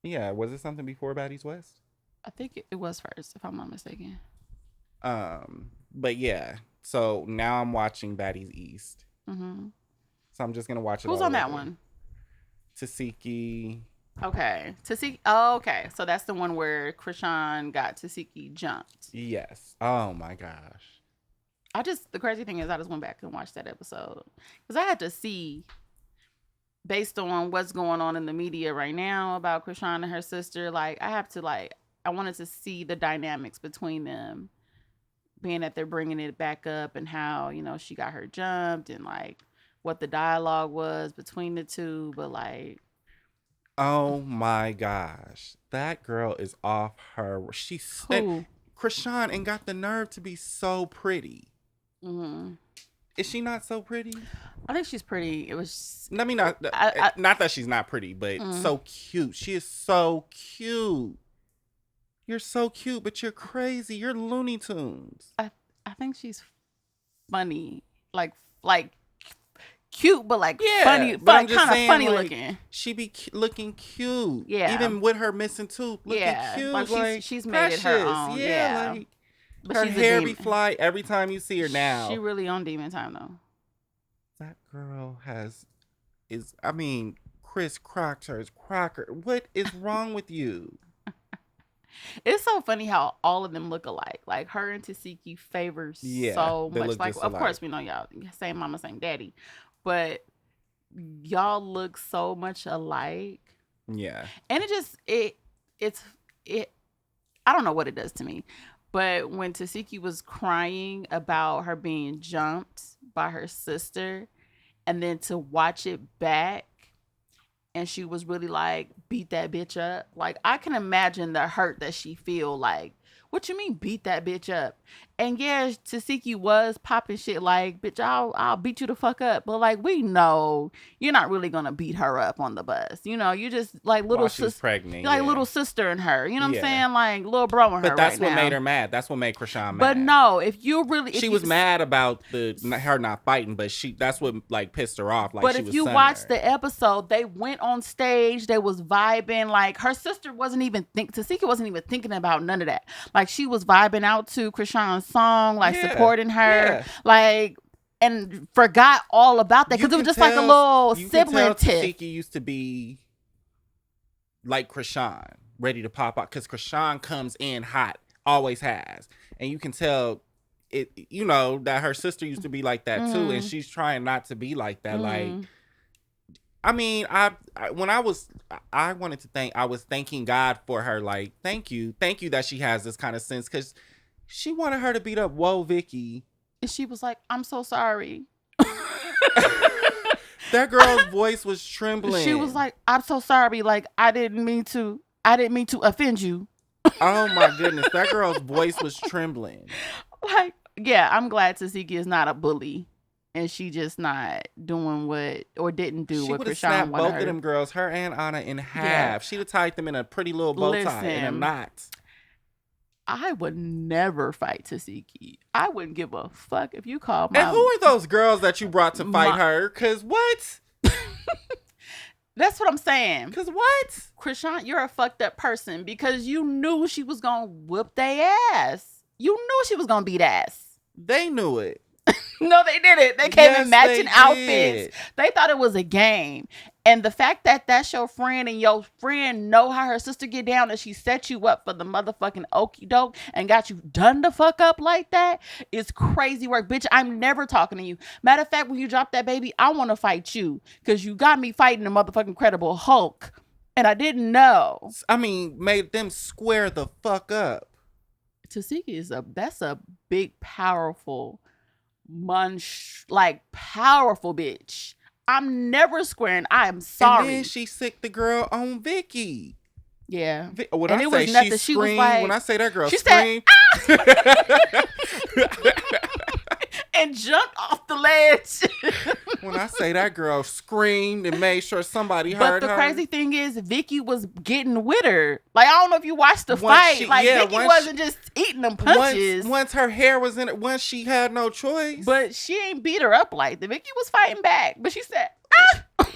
Yeah, was it something before Baddies West? I think it was first, if I'm not mistaken. But yeah, so now I'm watching Baddies East. Mm-hmm. So I'm just gonna watch it. Who's all on the way that through. one? Tasiki. Okay, Tasiki. Oh, okay, so that's the one where Krishan got Tasiki jumped. Yes. Oh my gosh. The crazy thing is I just went back and watched that episode because I had to see, based on what's going on in the media right now about Krishan and her sister. Like I wanted to see the dynamics between them, being that they're bringing it back up and how she got her jumped and like what the dialogue was between the two. But like, Oh my gosh. That girl is off her. She's who? Krishan and got the nerve to be so pretty. Mm-hmm. Is she not so pretty? I think she's pretty. It was. Let me not. Not that she's not pretty, but so cute. She is so cute. You're so cute, but you're crazy. You're Looney Tunes. I think she's funny, like cute, but like funny, but I'm just kind of saying, funny like, looking. She be looking cute. Yeah. Even with her missing tooth, looking cute. Like she's made it her own. Yeah. Like But her she's hair a be demon. fly every time you see her now. She really on demon time though. That girl I mean, Chris Crocker. What is wrong with you? It's so funny how all of them look alike. Like her and Tasiki favor Yeah, so they much. look Like, just of course, alike. we know y'all same mama, same daddy, but y'all look so much alike. Yeah. And it's it I don't know what it does to me. But when Tasiki was crying about her being jumped by her sister, and then to watch it back, and she was really like, beat that bitch up. Like, I can imagine the hurt that she feel. Like, what you mean beat that bitch up? And yeah, Tasiki was popping shit like, bitch, I'll beat you the fuck up. But like, we know you're not really gonna beat her up on the bus. You know, you just like little While she was sis, pregnant, you're like yeah. little sister in her. You know what I'm Yeah. saying? Like little bro in But her that's right what made now. her mad. That's what made Krishan But mad. no, if you really, if She you, was mad about her not fighting, but that's what like pissed her off. Like, but she if was you sunning watch her. the episode, they went on stage, they was vibing. Like her sister wasn't even Tasika wasn't even thinking about none of that. Like she was vibing out to Krishan's song, like Yeah. supporting her, Yeah. like, and forgot all about that because it was just like a little sibling tiff. Tasiki used to be like Krishan, ready to pop out because Krishan comes in hot, always has, and you can tell it. You know that her sister used to be like that too, and she's trying not to be like that. Like, I mean, when I wanted to thank, I was thanking God for her. Like, thank you that she has this kind of sense because she wanted her to beat up Whoa Vicky. And she was like, I'm so sorry. That girl's voice was trembling. She was like, I'm so sorry. Like, I didn't mean to offend you. Oh my goodness. That girl's voice was trembling. Like, yeah, I'm glad Tasiki is not a bully. And she just not doing what, or didn't do She what would have Krishan snapped wanted both her. of them girls, her and Anna, in half. Yeah. She'd have tied them in a pretty little bow tie and a knot. I would never fight Tasiki. I wouldn't give a fuck if you called my... And who are those girls that you brought to fight her? Because what? That's what I'm saying. Because what? Krishan, you're a fucked up person because you knew she was going to whoop their ass. You knew she was going to beat ass. They knew it. No, they didn't. They came in matching outfits. They thought it was a game. And the fact that that's your friend and your friend know how her sister get down and she set you up for the motherfucking okie doke and got you done the fuck up like that is crazy work. Bitch, I'm never talking to you. Matter of fact, when you drop that baby, I want to fight you because you got me fighting the motherfucking Incredible Hulk and I didn't know. I mean, made them square the fuck up. Tasiki that's a big, powerful, powerful bitch. I'm never squaring. I am sorry. And then she sicked the girl on Vicky. Yeah. When and I it say was nothing. she She was screamed, like, when I say that girl she screamed. Said, and jumped off the ledge. When I say that girl screamed and made sure somebody heard her. But the crazy thing is, Vicky was getting with her. Like, I don't know if you watched the fight. Vicky wasn't just eating them punches. Once her hair was in it, once she had no choice. But she ain't beat her up like that. Vicky was fighting back. But she said,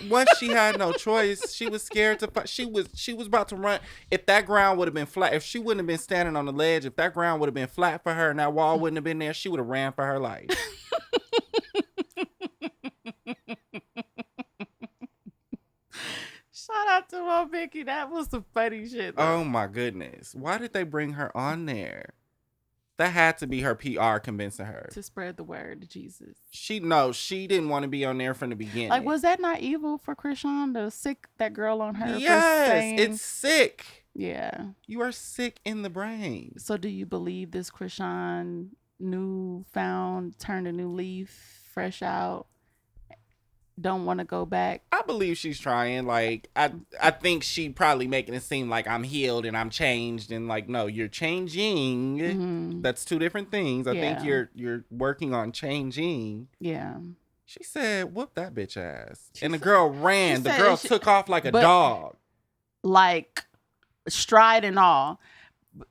Once she had no choice, she was scared to fight. She was about to run. If that ground would have been flat, if she wouldn't have been standing on the ledge, if that ground would have been flat for her and that wall wouldn't have been there, she would have ran for her life. Shout out to my Vicky. That was some funny shit, though. Oh my goodness. Why did they bring her on there? That had to be her PR convincing her. To spread the word to Jesus. She didn't want to be on there from the beginning. Like, was that not evil for Krishan to sick that girl on her? Yes, it's sick. Yeah. You are sick in the brain. So do you believe this Krishan turned a new leaf, fresh out, don't want to go back? I believe she's trying. Like, I think she probably making it seem like I'm healed and I'm changed, and like, no, you're changing. Mm-hmm. That's two different things. I think you're working on changing. Yeah. She said, "Whoop that bitch ass," and the girl ran. The girl took off like a dog, like stride and all.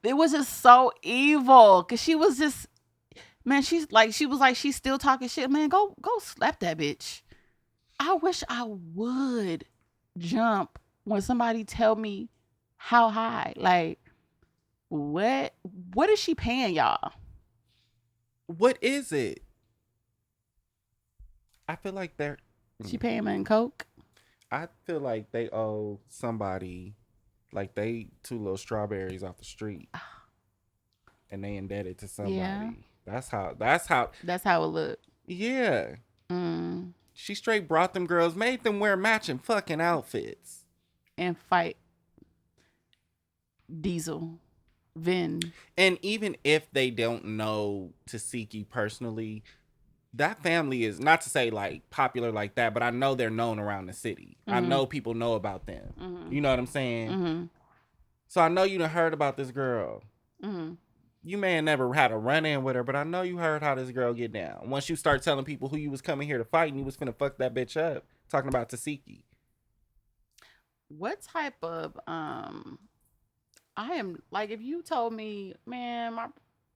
It was just so evil because she was just, man. She was like she's still talking shit. Man, go slap that bitch. I wish I would jump when somebody tell me how high. Like, what is she paying y'all? What is it? I feel like she paying me in coke. I feel like they owe somebody, like they two little strawberries off the street, and they indebted to somebody. Yeah. That's how it looked. Yeah. She straight brought them girls, made them wear matching fucking outfits. And fight Diesel, Vin. And even if they don't know Tasiki personally, that family is, not to say like popular like that, but I know they're known around the city. I know people know about them. You know what I'm saying? So I know you done heard about this girl. You may have never had a run-in with her, but I know you heard how this girl get down. Once you start telling people who you was coming here to fight and you was finna fuck that bitch up, talking about Tasiki. What type of I am like, if you told me, man, my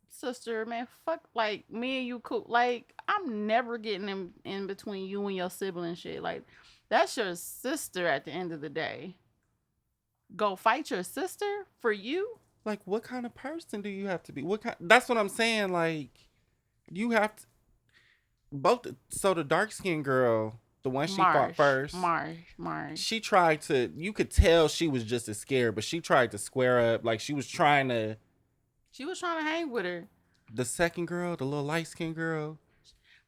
sister, man, fuck, like me and you cool, like I'm never getting in between you and your sibling shit. Like that's your sister at the end of the day. Go fight your sister for you? Like, what kind of person do you have to be? What kind? That's what I'm saying. Like, you have to both. So the dark skinned girl, the one she fought first, Marsh. she tried to. You could tell she was just as scared, but she tried to square up. Like she was trying to. She was trying to hang with her. The second girl, the little light skinned girl.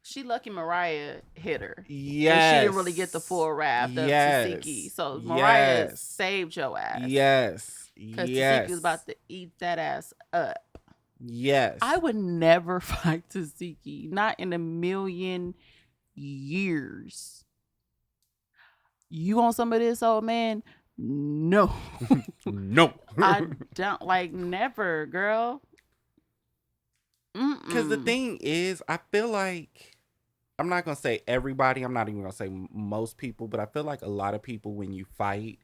She lucky Mariah hit her. Yes. And she didn't really get the full wrath of Tasiki. So Mariah saved your ass. Yes. Because Tasiki was about to eat that ass up. Yes. I would never fight Tasiki. Not in a million years. You on some of this, old man? No. No. I don't, like, never, girl. Because the thing is, I feel like, I'm not going to say everybody, I'm not even going to say most people, but I feel like a lot of people, when you fight,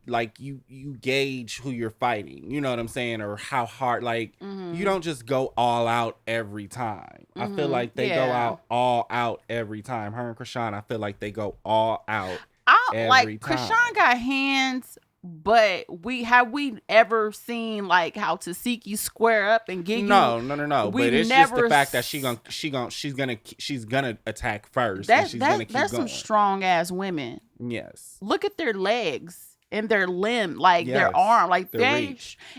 like you gauge who you're fighting, you know what I'm saying, or how hard, like you don't just go all out every time. I feel like they go out all out every time. Her and Krishan, I feel like they go all out every time. Krishan got hands, but we ever seen like how Tasiki square up and get no. But it's just the fact that she's gonna attack first. And she's gonna keep that's going. Some strong ass women. Yes. Look at their legs and their limb, like their arm, like they.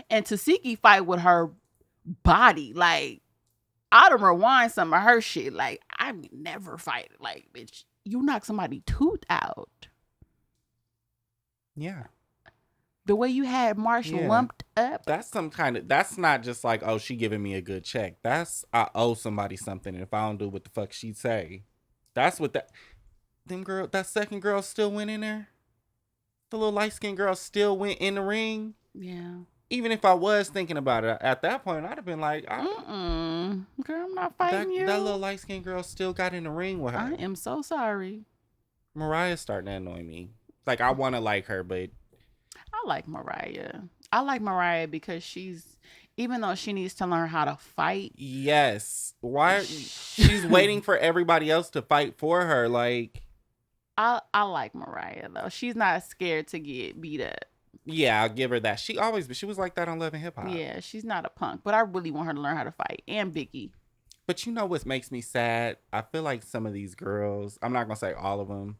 And Tasiki fight with her body. Like I don't rewind some of her shit. Like I never fight. Like bitch, you knock somebody tooth out. Yeah. The way you had Marshall lumped up. That's that's not just like, oh, she giving me a good check. That's, I owe somebody something. And if I don't do what the fuck she say, that's what that second girl still went in there. The little light-skinned girl still went in the ring. Yeah. Even if I was thinking about it, at that point, I'd have been like, girl, I'm not fighting you. That little light-skinned girl still got in the ring with her. I am so sorry. Mariah's starting to annoy me. Like, I want to like her, but I like Mariah. I like Mariah because even though she needs to learn how to fight. Yes. Why? She's waiting for everybody else to fight for her. Like, I like Mariah though. She's not scared to get beat up. Yeah, I'll give her that. She was like that on Love and Hip Hop. Yeah, she's not a punk, but I really want her to learn how to fight. And Biggie. But you know what makes me sad? I feel like some of these girls, I'm not gonna say all of them,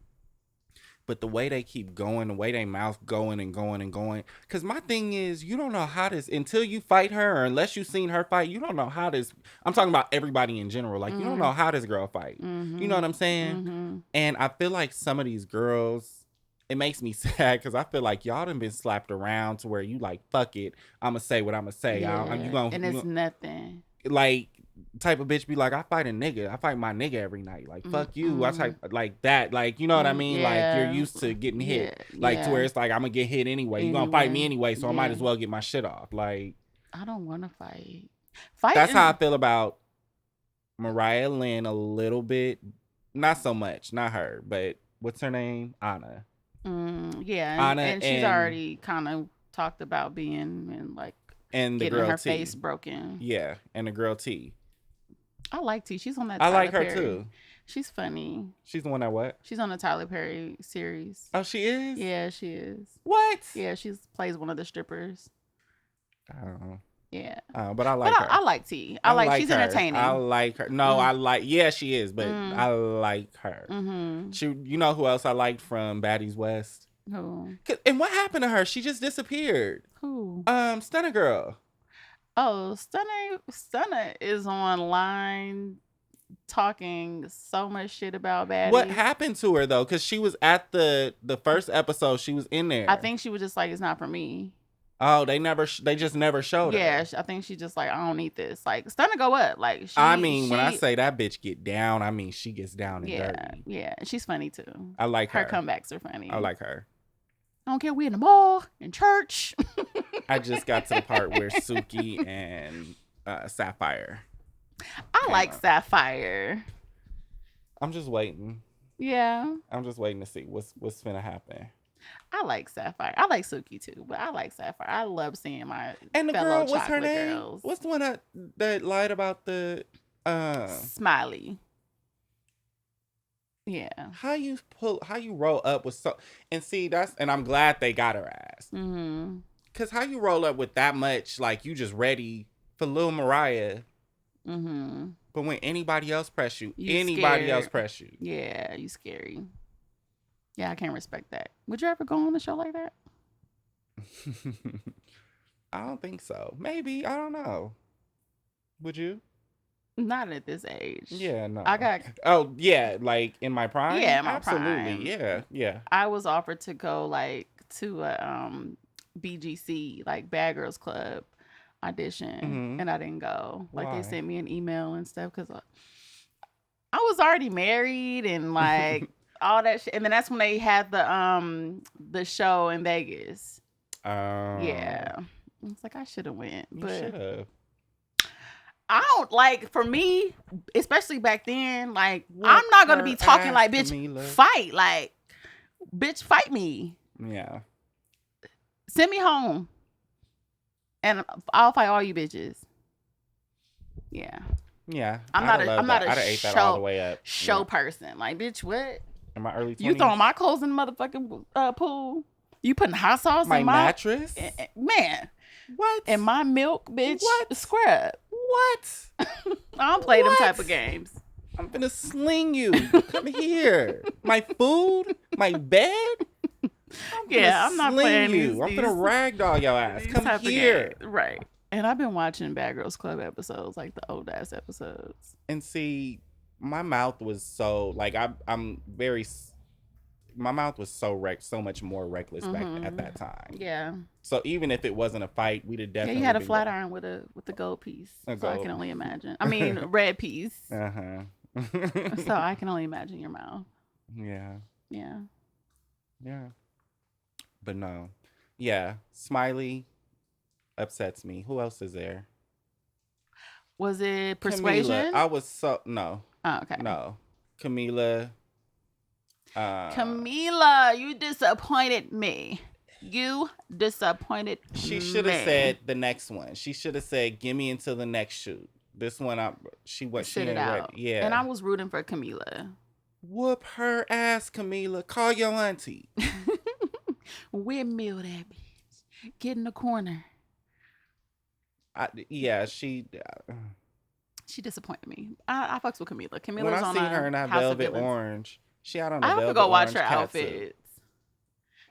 but the way they keep going, the way they mouth going and going and going. Because my thing is, you don't know how this, until you fight her, or unless you've seen her fight, you don't know how this, I'm talking about everybody in general. Like, you don't know how this girl fight. You know what I'm saying? And I feel like some of these girls, it makes me sad because I feel like y'all done been slapped around to where you like, fuck it, I'm going to say what I'm going to say. Yeah. And it's nothing. Like, type of bitch be like, I fight a nigga. I fight my nigga every night. Like, fuck you. I type like that. Like, you know what I mean? Yeah. Like, you're used to getting hit. Like, to where it's like, I'm going to get hit anyway. You're going to fight me anyway, so I might as well get my shit off. Like, I don't want to fight. That's how I feel about Mariah Lynn a little bit. Not so much. Not her. But what's her name? Anna. Yeah. Anna and she's already kind of talked about being in like, and the getting girl her T. face broken. Yeah. And the girl T. I like T. She's on that. I Tyler like her Perry. too. She's funny. She's the one that what? She's on the Tyler Perry series. Oh, she is? Yeah, she is. What? Yeah, she plays one of the strippers. I don't know. Yeah. But I like her. I like T. I like she's her. entertaining. I like her. No, I like, yeah, she is, but I like her. She, you know who else I liked from Baddies West? Who? And what happened to her? She just disappeared. Who? Stunner Girl. Oh, Stunner is online talking so much shit about What baddies. happened to her though? Because she was at the first episode. She was in there. I think she was just like, it's not for me. Oh, they just never showed Yeah, her. I think she just like, I don't need this. Like, it's starting to go up. Like, I mean, when I say that bitch get down, I mean she gets down and yeah, dirty. yeah, and she's funny too. I like Her her. comebacks are funny. I like her. I don't care. We in the mall, in church. I just got to the part where Suki and Sapphire. I like Sapphire. I'm just waiting. Yeah, I'm just waiting to see what's gonna happen. I like Sapphire. I like Suki too, but I like Sapphire. I love seeing my And the fellow girl, what's her chocolate name? girls. What's the one that lied about the Smiley. Yeah. how you roll up with and see and I'm glad they got her ass. Mm-hmm. Cause how you roll up with that much, like you just ready for Lil Mariah. Mm-hmm. But when anybody else press you, scared. else press you. Yeah, you scary. Yeah, I can't respect that. Would you ever go on a show like that? I don't think so. Maybe, I don't know. Would you? Not at this age. Yeah, no. I got. Oh yeah, like in my prime. Yeah, in my absolutely. prime. Yeah, yeah. I was offered to go like to a BGC, like Bad Girls Club audition, and I didn't go. Like Why? they sent me an email and stuff because I was already married and like all that shit. And then that's when they had the show in Vegas. Yeah, it's like I should have went, You but should have. I don't like, for me, especially back then, like I'm not gonna be talking like, bitch, Camila. fight, like, bitch, fight me. Yeah. Send me home, and I'll fight all you bitches. Yeah. Yeah. I'm not a I'd have ate that all the way up. show person. Like, bitch, what? In my early 20s. You throwing my clothes in the motherfucking pool? You putting hot sauce my in mattress? Man. What? And my milk, bitch. What? Scrub. What? I don't play them type of games. I'm gonna sling you. Come here. My food, my bed. I'm not playing you. I'm gonna ragdoll your ass. Come here. Right. And I've been watching Bad Girls Club episodes, like the old ass episodes. And see, my mouth was so like my mouth was so much more reckless back at that time. Yeah. So even if it wasn't a fight, we'd have definitely. Yeah, you had a flat iron with the gold piece. I can only imagine. I mean, red piece. So I can only imagine your mouth. Yeah. Yeah. Yeah. But no. Yeah. Smiley upsets me. Who else is there? Was it Persuasion? Camila. I was so no. Oh, okay. No. Camila. Camila, you disappointed me. You disappointed me. She should have said the next one. She should have said, "Give me until the next shoot." This one, she ain't out. Ready. Yeah. And I was rooting for Camila. Whoop her ass, Camila. Call your auntie. Windmill that bitch. Get in the corner. She disappointed me. I fucks with Camila. Camila's when I on seen her in that velvet orange, she had on a velvet orange. I have to go watch her outfits.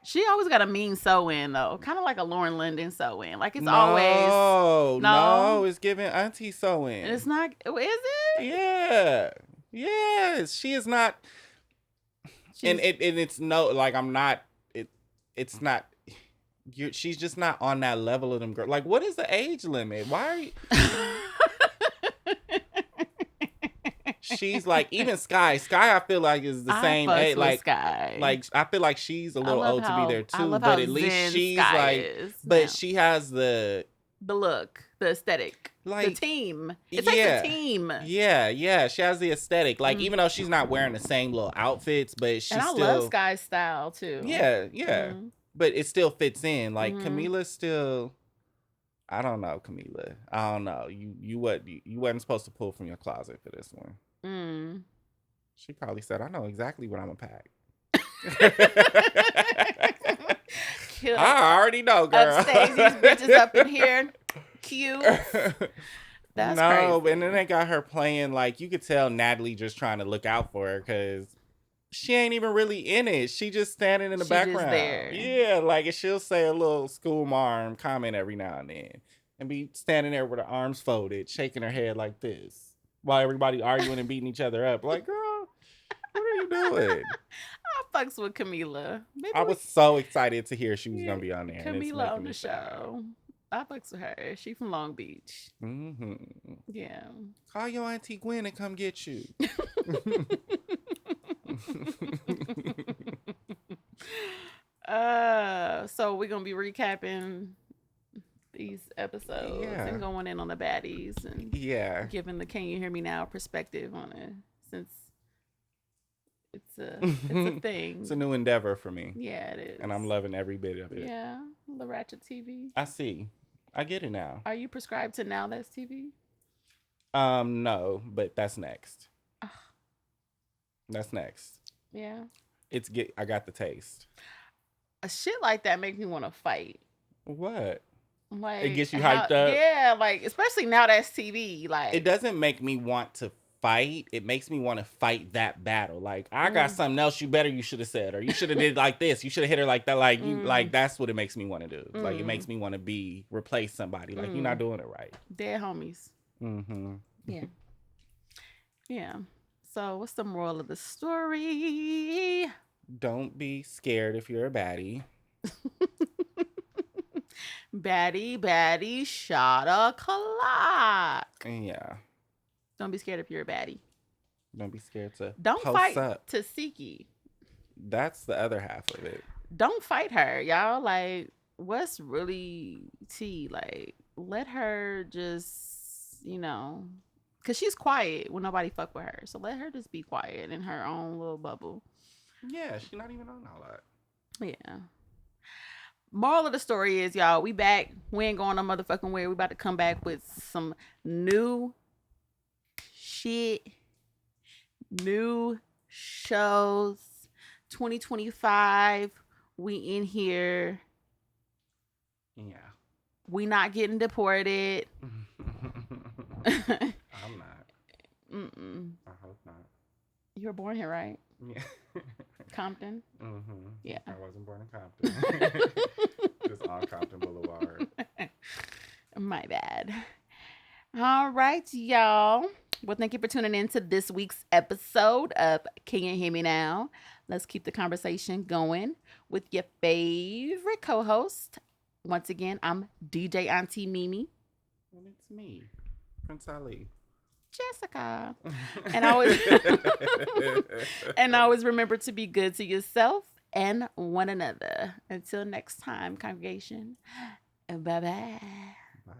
She always got a mean sew-in though, kind of like a Lauren London sew-in. Like it's always no, it's giving auntie sew-in. It's not. Is it? Yeah, yes. She is not. And it's no, like I'm not. It's not. She's just not on that level of them girl. Like, what is the age limit? Why are you? She's like, even Sky, I feel like is the same age. Like Sky. Like I feel like she's a little old to be there too. But at least she's Sky but she has the look, the aesthetic, like the team. It's like a team. Yeah. She has the aesthetic. Like even though she's not wearing the same little outfits, but she's I love Sky's style too. Yeah. Mm-hmm. But it still fits in. Like Camila's still. I don't know, Camila. I don't know. You wasn't supposed to pull from your closet for this one. She probably said, "I know exactly what I'm gonna pack." I already know, girl. Upstage these bitches up in here, cute. That's crazy. And then they got her playing like you could tell Natalie just trying to look out for her because she ain't even really in it. She just standing in the background. Just there. Yeah, like she'll say a little school marm comment every now and then, and be standing there with her arms folded, shaking her head like this. while everybody arguing and beating each other up. Like, girl, what are you doing? I fucks with Camila. Maybe I we was so excited to hear she was yeah, gonna be on there, and it's Camila making on the me sad. show. I fucks with her. She from Long Beach. Mm-hmm. Yeah. Call your auntie Gwen and come get you. So we're gonna be recapping these episodes Yeah, and going in on the baddies and yeah. giving the "Can you hear me now" perspective on it, since it's a It's a thing. new endeavor for me, Yeah, it and is. I'm loving every bit of it. Yeah, the Ratchet TV. I see. I get it now. Are you prescribed to Now That's TV? No, but that's next. Ugh, That's next. yeah, It's get. I got the taste. a shit like that makes me want to fight. What? It Like gets you how? hyped up. Yeah, like especially Now That's TV. It Like, doesn't make me want to fight. It makes me want to fight that battle. Like I got mm, something else you should have said, or you should have did like this. You should have hit her like that. Like you mm, like that's what it makes me want to do. Like it mm, makes me want to be replace somebody. Like you're not mm. doing it right. Dead homies. Mm-hmm. Yeah, yeah. So what's the moral of the story? Don't be scared if you're a baddie. Baddie, baddie, shot a clock. And yeah, Don't be scared if you're a baddie. don't be scared to Don't post fight up. Tasiki. That's the other half of it. Don't fight her, y'all. Like, what's really tea? Like, let her just, because she's quiet when nobody fuck with her. So let her just be quiet in her own little bubble. Yeah, she's not even on all that. Yeah. Moral of the story is, y'all, we back. We ain't going no motherfucking where. We about to come back with some new shit, new shows. 2025, we in here. Yeah. We not getting deported. I'm not. Mm-mm. I hope not. You were born here, right? Yeah. Compton? Mm-hmm. Yeah. I wasn't born in Compton. Just on Compton Boulevard. My bad. All right, y'all. Well, thank you for tuning in to this week's episode of Can You Hear Me Now? Let's keep the conversation going with your favorite co-host. Once again, I'm DJ Auntie Mimi. And it's me, Prince Ali. Jessica. And always and always remember to be good to yourself and one another. Until next time, congregation. Bye-bye. Bye.